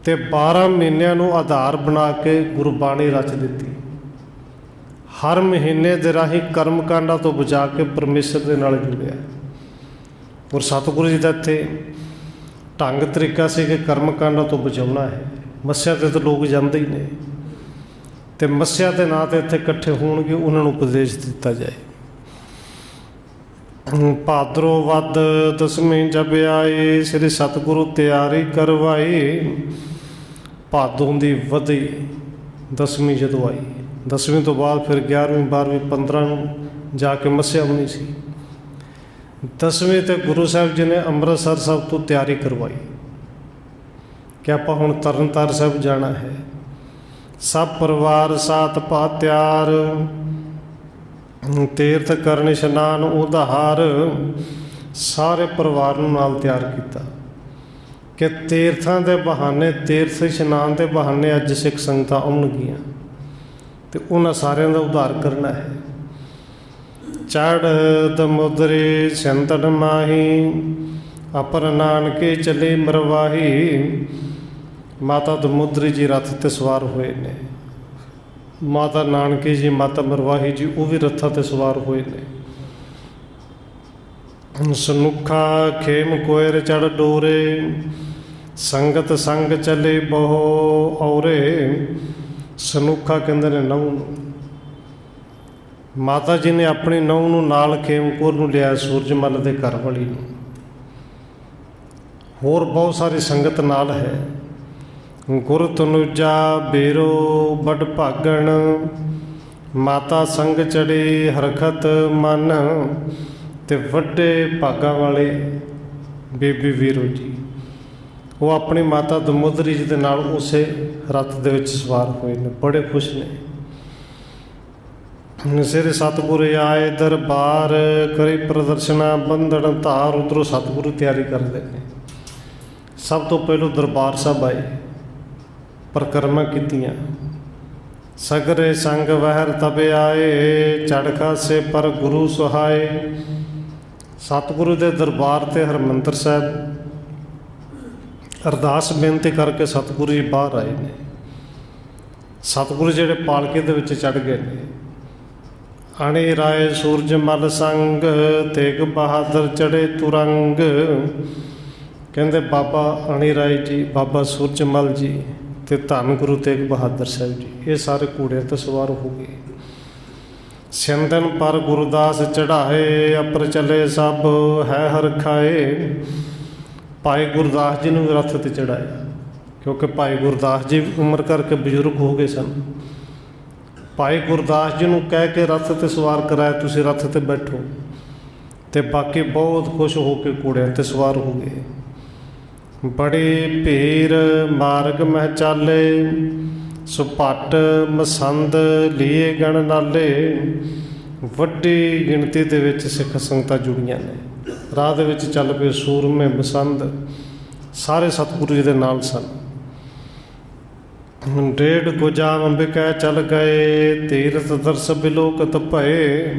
ਤੇ 12 ਮਹੀਨਿਆਂ ਨੂੰ ਆਧਾਰ ਬਣਾ ਕੇ ਗੁਰਬਾਣੀ ਰਚ ਦਿੱਤੀ। ਹਰ ਮਹੀਨੇ ਦੇ ਰਾਹੀਂ ਕਰਮ ਕਾਂਡਾਂ ਤੋਂ ਬਚਾ ਕੇ ਪਰਮੇਸ਼ਰ ਦੇ ਨਾਲ ਜੁੜਿਆ। ਔਰ ਸਤਿਗੁਰੂ ਜੀ ਦਾ ਇੱਥੇ ਢੰਗ ਤਰੀਕਾ ਸੀ ਕਿ ਕਰਮ ਕਾਂਡਾਂ ਤੋਂ ਬਚਾਉਣਾ ਹੈ। ਮੱਸਿਆ 'ਤੇ ਤਾਂ ਲੋਕ ਜਾਂਦੇ ਹੀ ਨੇ, ਅਤੇ ਮੱਸਿਆ ਦੇ ਨਾਂ 'ਤੇ ਇੱਥੇ ਇਕੱਠੇ ਹੋਣਗੇ, ਉਹਨਾਂ ਨੂੰ ਉਪਦੇਸ਼ ਦਿੱਤਾ ਜਾਏ। ਭਾਦਰੋਂ ਵੱਧ ਦਸਵੀਂ ਜਬ ਆਈ, ਸ੍ਰੀ ਸਤਿਗੁਰੂ ਤਿਆਰੀ ਕਰਵਾਈ। ਭਾਦੋਂ ਦੀ ਵਧੀ ਦਸਵੀਂ ਜਦੋਂ ਆਈ, ਦਸਵੀਂ ਤੋਂ ਬਾਅਦ ਫਿਰ 11ਵੀਂ 12ਵੀਂ 15 ਨੂੰ ਜਾ ਕੇ ਮੱਸਿਆ ਹੋਣੀ ਸੀ। ਦਸਵੀਂ 'ਤੇ ਗੁਰੂ ਸਾਹਿਬ ਜੀ ਨੇ ਅੰਮ੍ਰਿਤਸਰ ਸਾਹਿਬ ਤੋਂ ਤਿਆਰੀ ਕਰਵਾਈ ਕਿ ਆਪਾਂ ਹੁਣ ਤਰਨ ਤਾਰਨ ਸਾਹਿਬ ਜਾਣਾ ਹੈ। ਸਭ ਪਰਿਵਾਰ ਸਾਥ ਪਾ ਤਿਆਰ, ਤੀਰਥ ਕਰਨ ਇਸ਼ਨਾਨ ਉਧਾਰ। ਸਾਰੇ ਪਰਿਵਾਰ ਨੂੰ ਨਾਲ ਤਿਆਰ ਕੀਤਾ ਕਿ ਤੀਰਥਾਂ ਦੇ ਬਹਾਨੇ, ਤੀਰਥ ਇਸ਼ਨਾਨ ਦੇ ਬਹਾਨੇ ਅੱਜ ਸਿੱਖ ਸੰਗਤਾਂ ਆਉਣਗੀਆਂ ਅਤੇ ਉਹਨਾਂ ਸਾਰਿਆਂ ਦਾ ਉਧਾਰ ਕਰਨਾ ਹੈ। ਚੜ੍ਹਤ ਮੁਦਰੀ ਸੰਤਨ ਮਾਹੀ, ਅਪਰ ਨਾਨਕੇ ਚਲੇ ਮਰਵਾਹੀ। ਮਾਤਾ ਦਮੋਦਰੀ ਜੀ ਰੱਥ 'ਤੇ ਸਵਾਰ ਹੋਏ ਨੇ, ਮਾਤਾ ਨਾਨਕੀ ਜੀ, ਮਾਤਾ ਮਰਵਾਹੀ ਜੀ, ਉਹ ਵੀ ਰੱਥਾਂ 'ਤੇ ਸਵਾਰ ਹੋਏ ਨੇ। ਸਨੁੱਖਾ ਖੇਮ ਕੋਇਰ ਚੜ੍ਹ ਡੋਰੇ, ਸੰਗਤ ਸੰਗ ਚਲੇ ਬਹੁ ਔਰੇ। ਸਨੁੱਖਾ ਕਹਿੰਦੇ ਨੇ ਨਹੁੰ ਨੂੰ। ਮਾਤਾ ਜੀ ਨੇ ਆਪਣੀ ਨਹੁੰ ਨੂੰ ਨਾਲ ਖੇਮਕੌਰ ਨੂੰ ਲਿਆ, ਸੂਰਜਮੱਲ ਦੇ ਘਰ ਵਾਲੀ ਨੂੰ। ਹੋਰ ਬਹੁਤ ਸਾਰੀ ਸੰਗਤ ਨਾਲ ਹੈ। ਗੁਰ ਤਨੂਜਾ ਬੇਰੋ ਬੜ ਭਾਗਣ, ਮਾਤਾ ਸੰਗ ਚੜੇ ਹਰਖਤ ਮਨ। ਤੇ ਵੱਡੇ ਭਾਗਾਂ ਵਾਲੇ ਬੀਬੀ ਵੀਰੋ ਜੀ, ਉਹ ਆਪਣੀ ਮਾਤਾ ਦਮੋਦਰੀ ਜੀ ਦੇ ਨਾਲ ਉਸੇ ਰੱਥ ਦੇ ਵਿੱਚ ਸਵਾਰ ਹੋਏ ਨੇ, ਬੜੇ ਖੁਸ਼ ਨੇ। ਸਿਰ ਸਤਿਗੁਰ ਆਏ ਦਰਬਾਰ, ਕਰੀ ਪ੍ਰਦਰਸ਼ਨਾ ਬੰਧਨ ਧਾਰ। ਉੱਧਰੋਂ ਸਤਿਗੁਰੂ ਤਿਆਰੀ ਕਰਦੇ ਨੇ। ਸਭ ਤੋਂ ਪਹਿਲੋਂ ਦਰਬਾਰ ਸਾਹਿਬ ਆਏ, ਪਰਿਕਰਮਾ ਕੀਤੀਆਂ। ਸਗਰੇ ਸੰਗ ਵਹਿਰ ਤਬ ਆਏ, ਚੜ੍ਹ ਖਾਸੇ ਪਰ ਗੁਰੂ ਸੁਹਾਏ। ਸਤਿਗੁਰੂ ਦੇ ਦਰਬਾਰ 'ਤੇ ਹਰਿਮੰਦਰ ਸਾਹਿਬ ਅਰਦਾਸ ਬੇਨਤੀ ਕਰਕੇ ਸਤਿਗੁਰੂ ਜੀ ਬਾਹਰ ਆਏ ਨੇ। ਸਤਿਗੁਰੂ ਜਿਹੜੇ ਪਾਲਕੇ ਦੇ ਵਿੱਚ ਚੜ੍ਹ ਗਏ ਨੇ। ਅਣੀ ਰਾਏ ਸੂਰਜ ਮਲ ਸੰਗ, ਤੇਗ ਬਹਾਦਰ ਚੜ੍ਹੇ ਤੁਰੰਗ। ਕਹਿੰਦੇ ਬਾਬਾ ਅਣੀ ਰਾਏ ਜੀ, ਬਾਬਾ ਸੂਰਜ ਮਲ ਜੀ ਤੇ ਧੰਨ ਗੁਰੂ ਤੇਗ ਬਹਾਦਰ ਸਾਹਿਬ ਜੀ, ਇਹ ਸਾਰੇ ਘੋੜਿਆਂ 'ਤੇ ਸਵਾਰ ਹੋ ਗਏ। ਸਿੰਦਨ ਪਰ ਗੁਰਦਾਸ ਚੜ੍ਹਾਏ, ਅਪਰ ਚਲੇ ਸਭ ਹੈ ਹਰ ਖਾਏ। ਭਾਈ ਗੁਰਦਾਸ ਜੀ ਨੂੰ ਰੱਥ 'ਤੇ ਚੜ੍ਹਾਇਆ, ਕਿਉਂਕਿ ਭਾਈ ਗੁਰਦਾਸ ਜੀ ਉਮਰ ਕਰਕੇ ਬਜ਼ੁਰਗ ਹੋ ਗਏ ਸਨ। ਭਾਈ ਗੁਰਦਾਸ ਜੀ ਨੂੰ ਕਹਿ ਕੇ ਰੱਥ 'ਤੇ ਸਵਾਰ ਕਰਾਇਆ, ਤੁਸੀਂ ਰੱਥ 'ਤੇ ਬੈਠੋ। ਅਤੇ ਬਾਕੀ ਬਹੁਤ ਖੁਸ਼ ਹੋ ਕੇ ਘੋੜਿਆਂ 'ਤੇ ਸਵਾਰ ਹੋ ਗਏ। ਬੜੀ ਭੀੜ ਮਾਰਗ ਮਹਿ ਚਾਲੇ, ਸੁਪੱਟ ਮਸੰਦ ਲੀਏ ਗਣ ਨਾਲੇ। ਵੱਡੀ ਗਿਣਤੀ ਦੇ ਵਿੱਚ ਸਿੱਖ ਸੰਗਤਾਂ ਜੁੜੀਆਂ ਨੇ। ਰਾਹ ਦੇ ਵਿੱਚ ਚੱਲ ਪਏ ਸੂਰਮੇ ਮਸੰਦ, ਸਾਰੇ ਸਤਿਗੁਰੂ ਜੀ ਦੇ ਨਾਲ ਸਨ। ਡੇਢ ਗੁਜਾਮ ਅੰਬਿਕਾ ਚੱਲ ਗਏ, ਤੀਰਥ ਦਰਸ ਬਿਲੋਕਤ ਭਏ।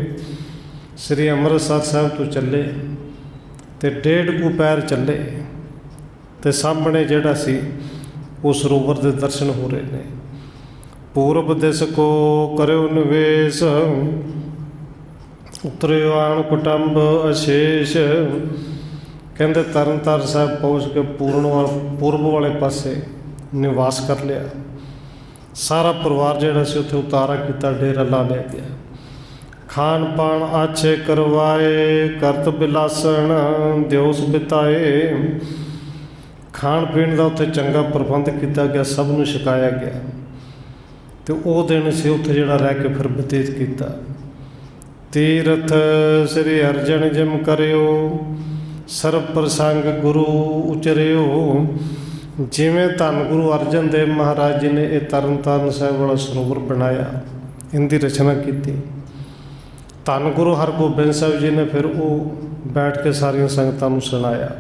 ਸ੍ਰੀ ਅੰਮ੍ਰਿਤਸਰ ਸਾਹਿਬ ਤੋਂ ਚੱਲੇ ਅਤੇ ਡੇਢ ਕੁ ਪੈਰ ਚੱਲੇ ਅਤੇ ਸਾਹਮਣੇ ਜਿਹੜਾ ਸੀ ਉਹ ਸਰੋਵਰ ਦੇ ਦਰਸ਼ਨ ਹੋ ਰਹੇ ਨੇ। ਪੂਰਬ ਦਿਸ ਕੋ ਕਰਿਓ ਨਿਵੇਸ਼, ਉਤਰਿਓ ਆਣ ਕੁਟੰਬ ਅਸ਼ੇਸ਼। ਕਹਿੰਦੇ ਤਰਨ ਤਾਰਨ ਸਾਹਿਬ ਪਹੁੰਚ ਕੇ ਪੂਰਬ ਵਾਲੇ ਪਾਸੇ ਨਿਵਾਸ ਕਰ ਲਿਆ। ਸਾਰਾ ਪਰਿਵਾਰ ਜਿਹੜਾ ਸੀ ਉੱਥੇ ਉਤਾਰਾ ਕੀਤਾ, ਡੇਰਾ ਲਾ ਲਿਆ ਗਿਆ। ਖਾਣ ਪਾਣ ਆਛੇ ਕਰਵਾਏ, ਕਰਤ ਬਿਲਾਸਣ ਦਿਓਸ ਬਿਤਾਏ। ਖਾਣ ਪੀਣ ਦਾ ਉੱਥੇ ਚੰਗਾ ਪ੍ਰਬੰਧ ਕੀਤਾ ਗਿਆ, ਸਭ ਨੂੰ ਛਕਾਇਆ ਗਿਆ। ਅਤੇ ਉਹ ਦਿਨ ਸੀ ਉੱਥੇ ਜਿਹੜਾ ਰਹਿ ਕੇ ਫਿਰ ਬਤੀਤ ਕੀਤਾ। ਤੀਰਥ ਸ੍ਰੀ ਅਰਜਨ ਜਿਮ ਕਰਿਓ, ਸਰਬ ਪ੍ਰਸੰਗ ਗੁਰੂ ਉਚਰਿਓ। ਜਿਵੇਂ ਧੰਨ ਗੁਰੂ ਅਰਜਨ ਦੇਵ ਮਹਾਰਾਜ ਜੀ ਨੇ ਇਹ ਤਰਨ ਤਾਰਨ ਸਾਹਿਬ ਵਾਲਾ ਸਰੋਵਰ ਬਣਾਇਆ, ਇਹਦੀ ਰਚਨਾ ਕੀਤੀ। ਧੰਨ ਗੁਰੂ ਹਰਗੋਬਿੰਦ ਸਾਹਿਬ ਜੀ ਨੇ ਫਿਰ ਉਹ ਬੈਠ ਕੇ ਸਾਰੀਆਂ ਸੰਗਤਾਂ ਨੂੰ ਸੁਣਾਇਆ।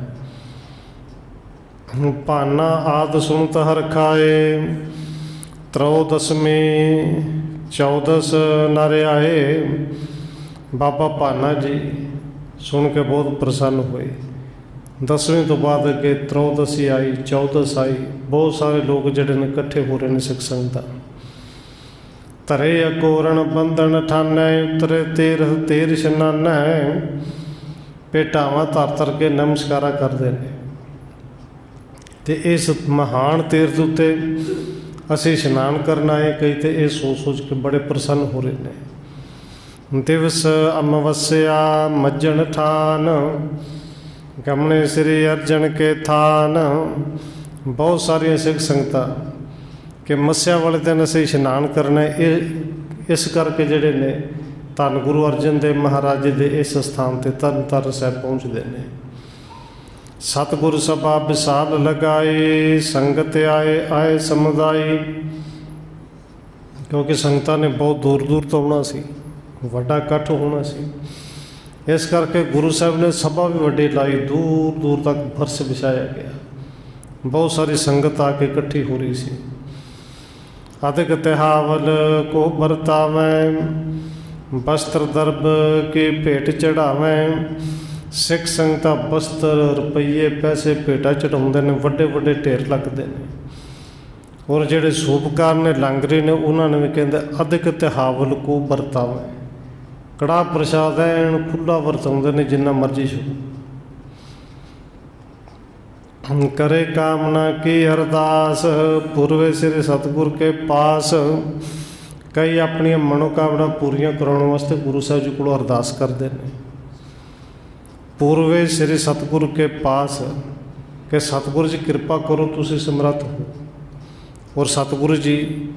ਭਾਨਾ ਆਦਿ ਸੁਣਤ ਹਰਿ ਖਾਏ, ਤਰੋਦਸਵੀਂ 14 ਨਰ ਆਏ। ਬਾਬਾ ਭਾਨਾ ਜੀ ਸੁਣ ਕੇ ਬਹੁਤ ਪ੍ਰਸੰਨ ਹੋਏ। 10ਵੀਂ ਤੋਂ ਬਾਅਦ ਅੱਗੇ ਤਰੋਦਸੀ ਆਈ, 14 ਆਈ। ਬਹੁਤ ਸਾਰੇ ਲੋਕ ਜਿਹੜੇ ਨੇ ਇਕੱਠੇ ਹੋ ਰਹੇ ਨੇ ਸਿੱਖ ਸੰਗਤਾਂ। ਧਰੇ ਅਕੋਰਣ ਬੰਧਨ ਠਾਨੈ, ਉਤਰੇ ਤੀਰਥ ਤੀਰ ਇਸ਼ਨਾਨੈ। ਭੇਟਾਵਾਂ ਧਰ ਕੇ ਨਮਸਕਾਰਾਂ ਕਰਦੇ ਨੇ। ਅਤੇ ਇਸ ਮਹਾਨ ਤੀਰਥ ਉੱਤੇ ਅਸੀਂ ਇਸ਼ਨਾਨ ਕਰਨ ਆਏ। ਕਈ ਤਾਂ ਇਹ ਸੋਚ ਕੇ ਬੜੇ ਪ੍ਰਸੰਨ ਹੋ ਰਹੇ ਨੇ। ਦਿਵਸ ਅਮਾਵਸਿਆ ਮੱਜਣ ਠਾਨ, ਗਮਣੇ ਸ੍ਰੀ ਅਰਜਨ ਕੇ ਥਾਨ। ਬਹੁਤ ਸਾਰੀਆਂ ਸਿੱਖ ਸੰਗਤਾਂ ਕਿ ਮੱਸਿਆ ਵਾਲੇ ਦਿਨ ਅਸੀਂ ਇਸ਼ਨਾਨ ਕਰਨਾ, ਇਹ ਇਸ ਕਰਕੇ ਜਿਹੜੇ ਨੇ ਧੰਨ ਗੁਰੂ ਅਰਜਨ ਦੇਵ ਮਹਾਰਾਜ ਜੀ ਦੇ ਇਸ ਸਥਾਨ 'ਤੇ ਤਰਨ ਤਾਰਨ ਸਾਹਿਬ ਪਹੁੰਚਦੇ ਨੇ। ਸਤਿਗੁਰ ਸਭਾ ਵਿਸਾਲ ਲਗਾਏ, ਸੰਗਤ ਆਏ ਸਮੁਦਾਈ। ਕਿਉਂਕਿ ਸੰਗਤਾਂ ਨੇ ਬਹੁਤ ਦੂਰ ਦੂਰ ਤੋਂ ਆਉਣਾ ਸੀ, ਵੱਡਾ ਇਕੱਠ ਹੋਣਾ ਸੀ। ਇਸ ਕਰਕੇ ਗੁਰੂ ਸਾਹਿਬ ਨੇ ਸਭਾ ਵੀ ਵੱਡੀ ਲਾਈ, ਦੂਰ ਦੂਰ ਤੱਕ ਫਰਸ਼ ਵਿਛਾਇਆ ਗਿਆ। ਬਹੁਤ ਸਾਰੀ ਸੰਗਤ ਆ ਕੇ ਇਕੱਠੀ ਹੋ ਰਹੀ ਸੀ। ਅਧਿਕ ਤਿਹਾਵਲ ਕੋ ਵਰਤਾਵੈ, ਬਸਤਰ ਦਰਬ ਕੇ ਭੇਟ ਚੜਾਵੈ। ਸਿੱਖ ਸੰਗਤਾਂ ਬਸਤਰ, ਰੁਪਈਏ, ਪੈਸੇ ਭੇਟਾਂ ਚੜਾਉਂਦੇ ਨੇ, ਵੱਡੇ ਵੱਡੇ ਢੇਰ ਲੱਗਦੇ ਨੇ। ਔਰ ਜਿਹੜੇ ਸੂਬਕਾਰ ਨੇ, ਲਾਂਗਰੀ ਨੇ, ਉਹਨਾਂ ਨੇ ਵੀ ਕਹਿੰਦੇ ਅਧਿਕ ਤਿਹਾਵਲ ਕੋ ਵਰਤਾਵੈ। ਕੜਾਹ ਪ੍ਰਸ਼ਾਦ ਐਨ ਖੁੱਲ੍ਹਾ ਵਰਤਾਉਂਦੇ ਨੇ, ਜਿੰਨਾ ਮਰਜ਼ੀ ਛਕੋ। ਕਰੇ ਕਾਮਨਾ ਕੀ ਅਰਦਾਸ, ਪੂਰਵੇ ਸ੍ਰੀ ਸਤਿਗੁਰ ਕੇ ਪਾਸ। ਕਈ ਆਪਣੀਆਂ ਮਨੋਕਾਮਨਾ ਪੂਰੀਆਂ ਕਰਾਉਣ ਵਾਸਤੇ ਗੁਰੂ ਸਾਹਿਬ ਜੀ ਕੋਲੋਂ ਅਰਦਾਸ ਕਰਦੇ ਨੇ। ਪੂਰਵੇ ਸ੍ਰੀ ਸਤਿਗੁਰ ਕੇ ਪਾਸ, ਕਿ ਸਤਿਗੁਰੂ ਜੀ ਕਿਰਪਾ ਕਰੋ, ਤੁਸੀਂ ਸਮਰੱਥ ਹੋ। ਔਰ ਸਤਿਗੁਰੂ ਜੀ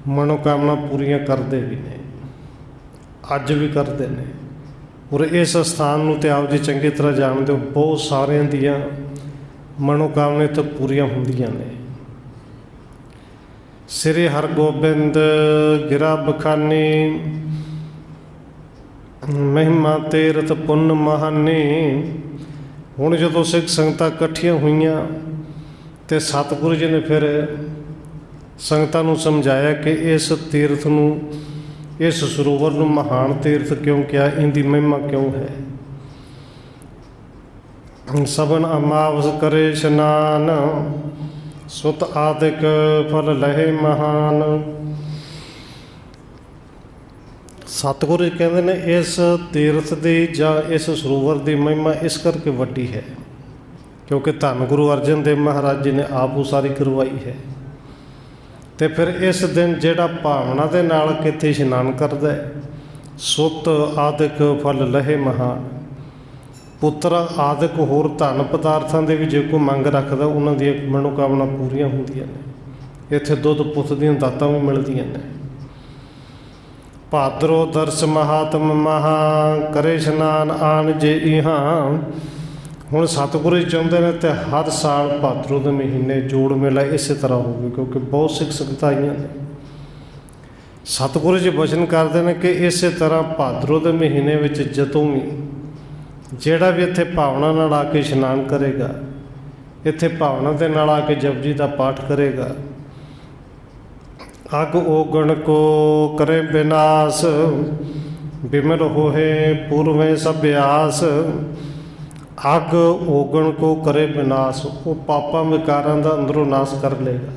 ਮਨੋਕਾਮਨਾ ਪੂਰੀਆਂ ਕਰਦੇ ਵੀ ਨੇ, ਅੱਜ ਵੀ ਕਰਦੇ ਨੇ। ਔਰ ਇਸ ਸਥਾਨ ਨੂੰ ਤੇ ਆਪ ਜੀ ਚੰਗੀ ਤਰ੍ਹਾਂ ਜਾਣਦੇ ਹੋ, ਬਹੁਤ ਸਾਰਿਆਂ ਦੀਆਂ ਮਨੋਕਾਮਨਾ ਤੋਂ ਪੂਰੀਆਂ ਹੁੰਦੀਆਂ ਨੇ। ਸ੍ਰੀ ਹਰਗੋਬਿੰਦ ਗਿਰਾ ਬਖਾਨੀ, ਮਹਿਮਾ ਤੀਰਥ ਪੁੰਨ ਮਹਾਨੀ। ਹੁਣ ਜਦੋਂ ਸਿੱਖ ਸੰਗਤਾਂ ਇਕੱਠੀਆਂ ਹੋਈਆਂ ਤੇ ਸਤਿਗੁਰੂ ਜੀ ਨੇ ਫਿਰ ਸੰਗਤਾਂ ਨੂੰ ਸਮਝਾਇਆ ਕਿ ਇਸ ਤੀਰਥ ਨੂੰ, ਇਸ ਸਰੋਵਰ ਨੂੰ ਮਹਾਨ ਤੀਰਥ ਕਿਉਂ ਕਿਹਾ, ਇਹਦੀ ਮਹਿਮਾ ਕਿਉਂ ਹੈ। ਸਭਨ ਅਮਾਵਸ ਕਰੇ ਇਸ਼ਨਾਨ, ਸੁਤ ਆਦਿਕ ਫਲ ਲਹੇ ਮਹਾਨ। ਸਤਿਗੁਰੂ ਜੀ ਕਹਿੰਦੇ ਨੇ ਇਸ ਤੀਰਥ ਦੀ ਜਾਂ ਇਸ ਸਰੋਵਰ ਦੀ ਮਹਿਮਾ ਇਸ ਕਰਕੇ ਵੱਡੀ ਹੈ ਕਿਉਂਕਿ ਧੰਨ ਗੁਰੂ ਅਰਜਨ ਦੇਵ ਮਹਾਰਾਜ ਜੀ ਨੇ ਆਪ ਉਸਾਰੀ ਕਰਵਾਈ ਹੈ। ਤੇ ਫਿਰ ਇਸ ਦਿਨ ਜਿਹੜਾ ਭਾਵਨਾ ਦੇ ਨਾਲ ਕਿਤੇ ਇਸ਼ਨਾਨ ਕਰਦਾ ਹੈ, ਸੁੱਤ ਆਦਿਕ ਫਲ ਲਹੇ ਮਹਾਨ। ਪੁੱਤਰ ਆਦਿਕ ਹੋਰ ਧਨ ਪਦਾਰਥਾਂ ਦੇ ਵੀ ਜੇ ਕੋਈ ਮੰਗ ਰੱਖਦਾ, ਉਹਨਾਂ ਦੀਆਂ ਮਨੋਕਾਮਨਾ ਪੂਰੀਆਂ ਹੁੰਦੀਆਂ ਨੇ। ਇੱਥੇ ਦੁੱਧ ਪੁੱਤ ਦੀਆਂ ਦਾਤਾਂ ਵੀ ਮਿਲਦੀਆਂ ਨੇ। ਭਾਦਰੋ ਦਰਸ ਮਹਾਤਮ ਮਹਾ, ਕਰੇ ਇਸ਼ਨਾਨ ਆਣ ਜੇ ਇਹਾਂ। ਹੁਣ ਸਤਿਗੁਰੂ ਜੀ ਚਾਹੁੰਦੇ ਨੇ ਤੇ ਹਰ ਸਾਲ ਭਾਦਰੋਂ ਦੇ ਮਹੀਨੇ ਜੋੜ ਮੇਲਾ ਇਸੇ ਤਰ੍ਹਾਂ ਹੋਵੇ, ਕਿਉਂਕਿ ਬਹੁਤ ਸਿੱਖ ਸੰਗਤਾਂ ਆਈਆਂ ਨੇ। ਸਤਿਗੁਰੂ ਜੀ ਬਚਨ ਕਰਦੇ ਨੇ ਕਿ ਇਸੇ ਤਰ੍ਹਾਂ ਭਾਦਰੋਂ ਦੇ ਮਹੀਨੇ ਵਿੱਚ ਜਦੋਂ ਵੀ ਜਿਹੜਾ ਵੀ ਇੱਥੇ ਭਾਵਨਾ ਨਾਲ ਆ ਕੇ ਇਸ਼ਨਾਨ ਕਰੇਗਾ, ਇੱਥੇ ਭਾਵਨਾ ਦੇ ਨਾਲ ਆ ਕੇ ਜਪਜੀ ਦਾ ਪਾਠ ਕਰੇਗਾ, ਅਗ ਓਗਣ ਕੋ ਕਰੇ ਵਿਨਾਸ਼, ਬਿਮਲ ਹੋਏ ਪੂਰਵੇਂ ਸਭਿਆਸ। ਅੱਗ ਓਗਣ ਕੋ ਕਰੇ ਵਿਨਾਸ਼, ਉਹ ਪਾਪਾਂ ਵਿਕਾਰਾਂ ਦਾ ਅੰਦਰੋਂ ਨਾਸ਼ ਕਰ ਲਏਗਾ।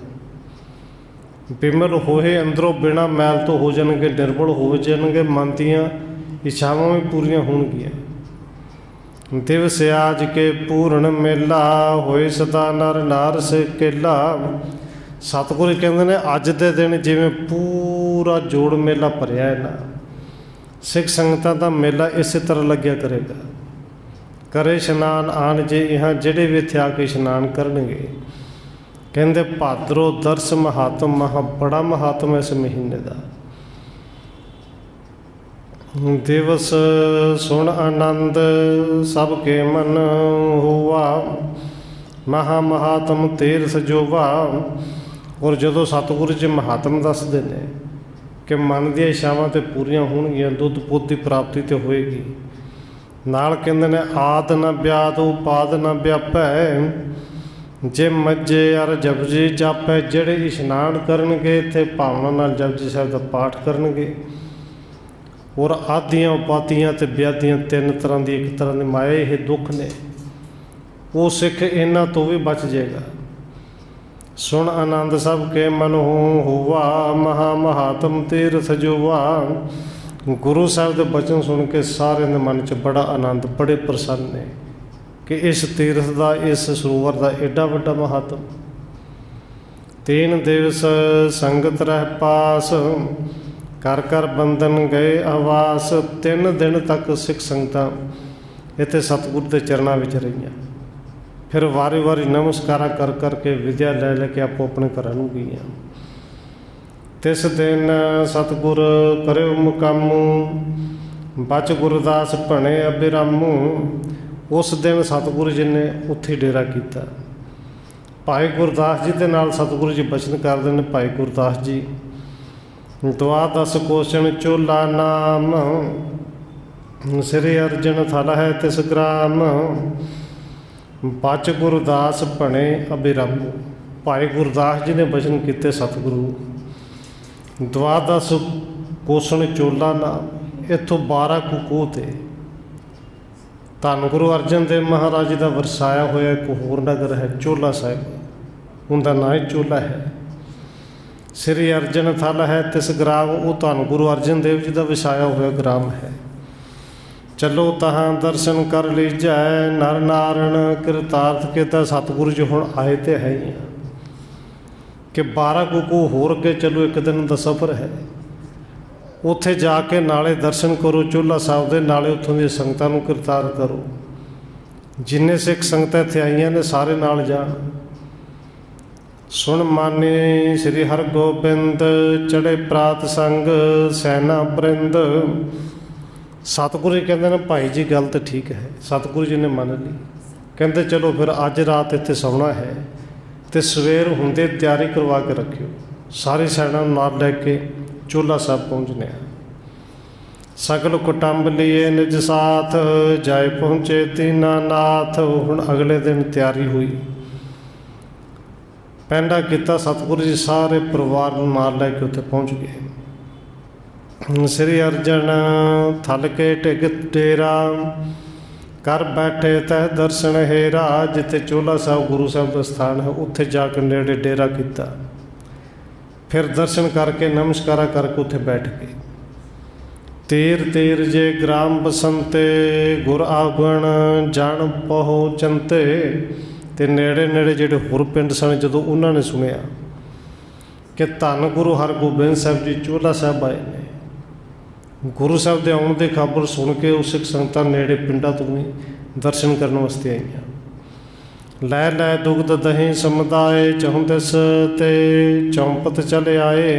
ਬਿਮਲ ਹੋਏ, ਅੰਦਰੋਂ ਬਿਨਾਂ ਮੈਲ ਤੋਂ ਹੋ ਜਾਣਗੇ, ਨਿਰਮਲ ਹੋ ਜਾਣਗੇ, ਮਨ ਦੀਆਂ ਇੱਛਾਵਾਂ ਵੀ ਪੂਰੀਆਂ ਹੋਣਗੀਆਂ। ਦਿਵਸ ਆਜ ਕੇ ਪੂਰਨ ਮੇਲਾ, ਹੋਏ ਸਦਾ ਨਰ ਨਾਰ ਸੇ ਕੇਲਾ। ਸਤਿਗੁਰੂ ਕਹਿੰਦੇ ਨੇ ਅੱਜ ਦੇ ਦਿਨ ਜਿਵੇਂ ਪੂਰਾ ਜੋੜ ਮੇਲਾ ਭਰਿਆ ਹੈ ਨਾ, ਸਿੱਖ ਸੰਗਤਾਂ ਦਾ ਮੇਲਾ ਇਸੇ ਤਰ੍ਹਾਂ ਲੱਗਿਆ ਕਰੇਗਾ। ਕਰੇ ਇਸ਼ਨਾਨ ਆਣ ਜੇ ਇਹਾਂ, ਜਿਹੜੇ ਵੀ ਇੱਥੇ ਆ ਕੇ ਇਸ਼ਨਾਨ ਕਰਨਗੇ। ਕਹਿੰਦੇ ਭਾਦਰੋਂ ਦਰਸ ਮਹਾਤਮ ਮਹਾ, ਬੜਾ ਮਹਾਤਮ ਇਸ ਮਹੀਨੇ ਦਾ। ਦਿਵਸ ਸੁਣ ਆਨੰਦ ਸਭ ਕੇ ਮਨ ਹੋਵਾ, ਮਹਾ ਮਹਾਤਮ ਤੀਰਥ ਜੋਵਾ। ਔਰ ਜਦੋਂ ਸਤਿਗੁਰੂ ਜੀ ਮਹਾਤਮ ਦੱਸਦੇ ਨੇ ਕਿ ਮਨ ਦੀਆਂ ਇੱਛਾਵਾਂ ਤੇ ਪੂਰੀਆਂ ਹੋਣਗੀਆਂ, ਦੁੱਧ ਪੁੱਤ ਦੀ ਪ੍ਰਾਪਤੀ ਤੇ ਹੋਏਗੀ। ਨਾਲ ਕਹਿੰਦੇ ਨੇ ਆਦ ਨਾ ਵਿਆਦ ਉਪਾਦ ਨਾ ਵਿਆਪੈ, ਜੇ ਮੱਝੇ ਅਰ ਜਪਜੀ ਜਾਪੈ। ਜਿਹੜੇ ਇਸ਼ਨਾਨ ਕਰਨਗੇ ਇੱਥੇ ਭਾਵਨਾ ਨਾਲ ਜਪਜੀ ਸਾਹਿਬ ਦਾ ਪਾਠ ਕਰਨਗੇ, ਔਰ ਆਦੀਆਂ ਉਪਾਤੀਆਂ ਤੇ ਵਿਆਦੀਆਂ, ਤਿੰਨ ਤਰ੍ਹਾਂ ਦੀ, ਇੱਕ ਤਰ੍ਹਾਂ ਦੀ ਮਾਇਆ ਇਹ ਦੁੱਖ ਨੇ, ਉਹ ਸਿੱਖ ਇਹਨਾਂ ਤੋਂ ਵੀ ਬਚ ਜਾਏਗਾ। ਸੁਣ ਆਨੰਦ ਸਭ ਕੇ ਮਨ ਹੋਵਾ, ਮਹਾ ਮਹਾਤਮ ਤੀਰਥ ਜੋਵਾ। ਗੁਰੂ ਸਾਹਿਬ ਦੇ ਬਚਨ ਸੁਣ ਕੇ ਸਾਰਿਆਂ ਦੇ ਮਨ 'ਚ ਬੜਾ ਆਨੰਦ, ਬੜੇ ਪ੍ਰਸੰਨ ਨੇ ਕਿ ਇਸ ਤੀਰਥ ਦਾ, ਇਸ ਸਰੋਵਰ ਦਾ ਐਡਾ ਵੱਡਾ ਮਹਾਤਮ। ਤੀਨ ਦਿਵਸ ਸੰਗਤ ਰਹਿ ਪਾਸ, ਕਰ ਕਰ ਬੰਧਨ ਗਏ ਆਵਾਸ। 3 ਦਿਨ ਤੱਕ ਸਿੱਖ ਸੰਗਤਾਂ ਇੱਥੇ ਸਤਿਗੁਰੂ ਦੇ ਚਰਨਾਂ ਵਿੱਚ ਰਹੀਆਂ। ਫਿਰ ਵਾਰੀ ਵਾਰੀ ਨਮਸਕਾਰਾਂ ਕਰ ਕਰਕੇ, ਵਿਦਿਆ ਲੈ ਲੈ ਕੇ ਆਪੋ ਆਪਣੇ ਘਰਾਂ ਨੂੰ ਗਈਆਂ। ਤਿਸ ਦਿਨ ਸਤਿਗੁਰ ਕਰਿਓ ਮੁਕਾਮੂ, ਬਚ ਗੁਰਦਾਸ ਭਣੇ ਅਬਿਰਾਮੂ। ਉਸ ਦਿਨ ਸਤਿਗੁਰੂ ਜੀ ਨੇ ਉੱਥੇ ਡੇਰਾ ਕੀਤਾ। ਭਾਈ ਗੁਰਦਾਸ ਜੀ ਦੇ ਨਾਲ ਸਤਿਗੁਰੂ ਜੀ ਬਚਨ ਕਰਦੇ ਨੇ। ਭਾਈ ਗੁਰਦਾਸ ਜੀ ਦੁਆਦਸ ਕੋਸ਼ਣ ਚੋਲਾ ਨਾਮ, ਸ੍ਰੀ ਅਰਜਨ ਥਲ ਹੈ ਤਿਸ ਗ੍ਰਾਮ। ਬਚ ਗੁਰਦਾਸ ਭਣੇ ਅਬਿਰਾਮੂ। ਭਾਈ ਗੁਰਦਾਸ ਜੀ ਨੇ ਬਚਨ ਕੀਤੇ ਸਤਿਗੁਰੂ, ਦੁਆਦਸ ਕੋਸ਼ਣ ਚੋਲਾ ਨਾਮ। ਇੱਥੋਂ 12 ਕੁ 'ਤੇ ਧੰਨ ਗੁਰੂ ਅਰਜਨ ਦੇਵ ਮਹਾਰਾਜ ਜੀ ਦਾ ਵਰਸਾਇਆ ਹੋਇਆ ਇੱਕ ਹੋਰ ਨਗਰ ਹੈ, ਚੋਲਾ ਸਾਹਿਬ। ਉਹਦਾ ਨਾਂ ਹੀ ਚੋਲਾ ਹੈ। ਸ੍ਰੀ ਅਰਜਨ ਥਲ ਹੈ ਤਿਸ ਗ੍ਰਾਮ, ਉਹ ਧੰਨ ਗੁਰੂ ਅਰਜਨ ਦੇਵ ਜੀ ਦਾ ਵਸਾਇਆ ਹੋਇਆ ਗ੍ਰਾਮ ਹੈ। ਚਲੋ ਤਹਾਂ ਦਰਸ਼ਨ ਕਰ ਲੀਜੈ, ਨਰ ਨਾਰਨ ਕਿਰਤਾਰਥ ਕੀਤਾ। ਸਤਿਗੁਰੂ ਜੀ ਹੁਣ ਆਏ ਤੇ ਹੈ ਹੀ ਆ ਕਿ 12 ਕੁ ਹੋਰ ਅੱਗੇ ਚਲੋ, ਇੱਕ ਦਿਨ ਦਾ ਸਫ਼ਰ ਹੈ। ਉੱਥੇ ਜਾ ਕੇ ਨਾਲੇ ਦਰਸ਼ਨ ਕਰੋ ਚੋਲਾ ਸਾਹਿਬ ਦੇ, ਨਾਲੇ ਉੱਥੋਂ ਦੀਆਂ ਸੰਗਤਾਂ ਨੂੰ ਕਿਰਤਾਰਥ ਕਰੋ। ਜਿੰਨੇ ਸਿੱਖ ਸੰਗਤਾਂ ਇੱਥੇ ਆਈਆਂ ਨੇ ਸਾਰੇ ਨਾਲ ਜਾਣ। ਸੁਣ ਮਾਨੇ ਸ੍ਰੀ ਹਰਗੋਬਿੰਦ, ਚੜ੍ਹੇ ਪ੍ਰਾਤ ਸੰਗ ਸੈਨਾ ਬਰਿੰਦ। सतगुरु जी कहते हैं भाई जी गल तो ठीक है, सतगुरु जी ने मान ली। कहते चलो फिर अज रात इत्थे सौना है तो सवेर होंदे तैयारी करवा के रखियो। सारी सैना नाल लैके चोला साहब पहुँचने। सकल कुटुंब लिए निज साथ जाए पहुँचे दीनानाथ। हुण अगले दिन तैयारी हुई, पैंडा किया, सतगुरु जी सारे परिवार नाल लैके उत्थे पहुँच गए। श्री अर्जन थल के टिक डेरा कर बैठे तह दर्शन हेरा। जिथे चोला साहब गुरु साहब का स्थान है उत्थे जाकर नेड़े डेरा किया। फिर दर्शन करके नमस्कारा करके उत्थे बैठ गए। तीर तीर जे ग्राम बसंते गुर आगण जान पहुँचंते। ते नेड़े नेड़े जेडे होर पिंड सन जदों उन्होंने सुनिया कि धन गुरु हरगोबिंद साहब जी चोला साहब आए ने, गुरु साहब के आने की खबर सुन के उस सिख संगत नेड़े पिंडा तो भी दर्शन करने वास्ते आईया। लै लै दुग्ध दही समुदाय चहुं दिस ते चौंपत चले आए।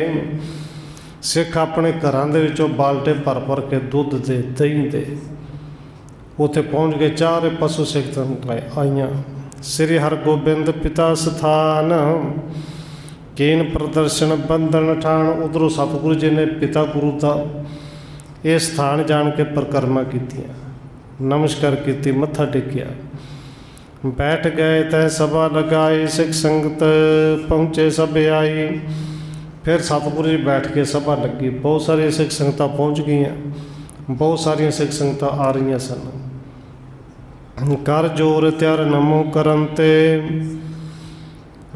सिख अपने घरों के विचों बाल्टे भर भर के दुध दे दही दे उत्थे पहुँच गए। चारे पशु सिख संगत आईया। श्री हरगोबिंद पिता स्थान कीन प्रदर्शन बंधन ठान। उधरों सतगुरु जी ने पिता गुरु का ये स्थान जान के परिक्रमा की, नमस्कार की, मत्था टेकिया। बैठ गए तय सभा लगाई, सिख संगत पहुँचे सब आई। फिर सतगुरु जी बैठ के सभा लगी। बहुत सारी सिख संगत पहुँच गई, बहुत सारिया सिख संगत आ रही सन। कर जोर त्यार नमो करनते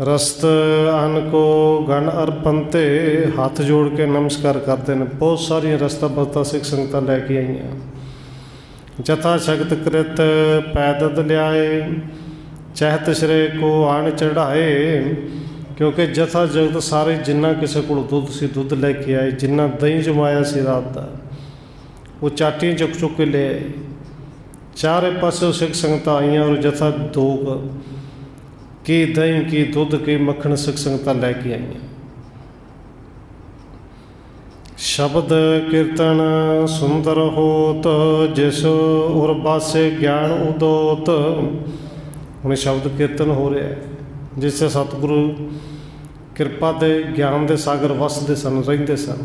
रस्त अन को गण अर्पणते। हाथ जोड़ के नमस्कार करते हैं। बहुत सारिया रस्ता बस्ता सिख संगत लैके आई। जथा शक्त कृत पैदल लियाए चहत श्रे को आन चढ़ाए। क्योंकि जथा जगत सारे जिन्ना किसी को दुध सी दुध लैके आए, जिन्ना दही जमाया सी रात का वो चाटियाँ चुक चुक के ले आए। चारे पासों सिख संगत आईया और जथा दोग की दही की दुध की मक्खन सिख संगत लैके आई। शब्द कीर्तन सुंदर होत जिस उर बासे ज्ञान उदोत। हुण शब्द कीर्तन हो रहा है जिससे सतगुरु कृपा दे ज्ञान दे सागर वसदे सन, रहिंदे सन।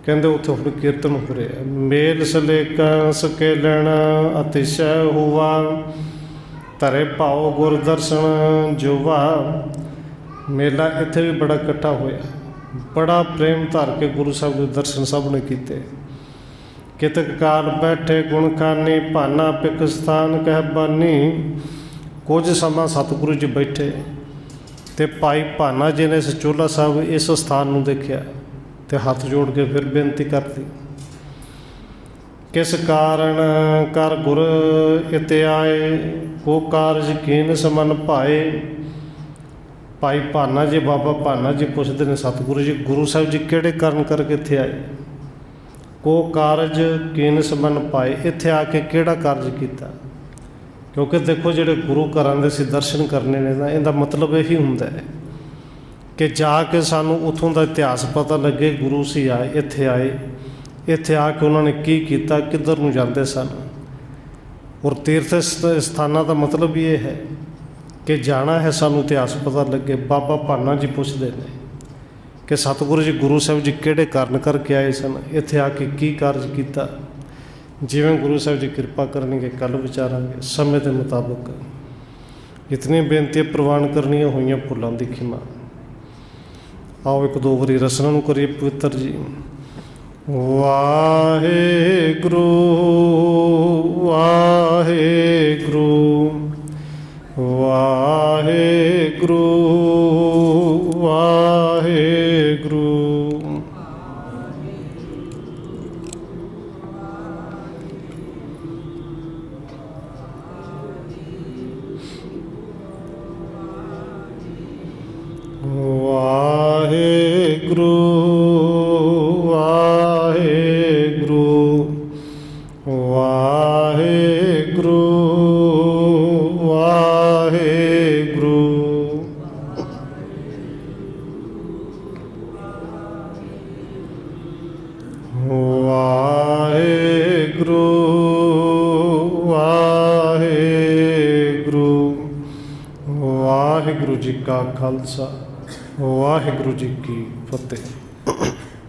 कहते उत्थे हुण कीर्तन हो रहा है। मेल सलेका सकेलन अतिशय हुआ धरे भाओ गुर दर्शन जुवा। मेला इत्थे भी बड़ा इकट्ठा होया, बड़ा प्रेम धर के गुरु साहब के दर्शन सब ने किते। कितक काल बैठे गुण खानी भाना पिक स्थान कह बानी। कुछ समा सतगुरु जी बैठे ते भाई भाना जी ने इस चोला साहब इस स्थान में देखा तो हाथ जोड़ के फिर बेनती कर दी। किस कारण कर गुर इते आए को कारज कीन समन पाए। भाई भाना जी बाबा भाना जी पूछते हैं सतगुरु जी गुरु साहब जी किहड़े कारण करके इत्थे आए। को कारज कीन समन पाए, इत्थे आके किहड़ा कारज किया। क्योंकि देखो जिहड़े गुरु घरां दे असीं दर्शन करने ने ना, इहदा मतलब यही हुंदा है कि जाके सानू उत्थों का इतिहास पता लगे। गुरु सी आए, इत्थे आए, इत्थे आके उन्होंने की किया, किधर नूं जांदे सन। और तीर्थ स्थानां का मतलब ये है कि जाना है सानू इतिहास पता लगे। बाबा भाना जी पूछते हैं कि सतगुरु जी गुरु साहब जी किहड़े कारण करके आए सन, इत्थे आके की कारज किया। जिवें गुरु साहब जी कृपा करनगे कल विचारांगे समय के मुताबिक। इतनी बेनतियां प्रवान करनियां होईयां भुलां दी खिमा। आओ एक दो बारी रसना नूं करिए पवित्र जी। वाहेगुरु वाहेगुरु वाहेगुरु वाहेगुरु। वाहेगुरु वाहेगुरु वाहेगुरु वाहेगुरु। वाहेगुरु ਵਾਹਿਗੁਰੂ। ਵਾਹਿਗੁਰੂ ਜੀ ਕਾ ਖਾਲਸਾ, ਵਾਹਿਗੁਰੂ ਜੀ ਕੀ ਫਤਿਹ।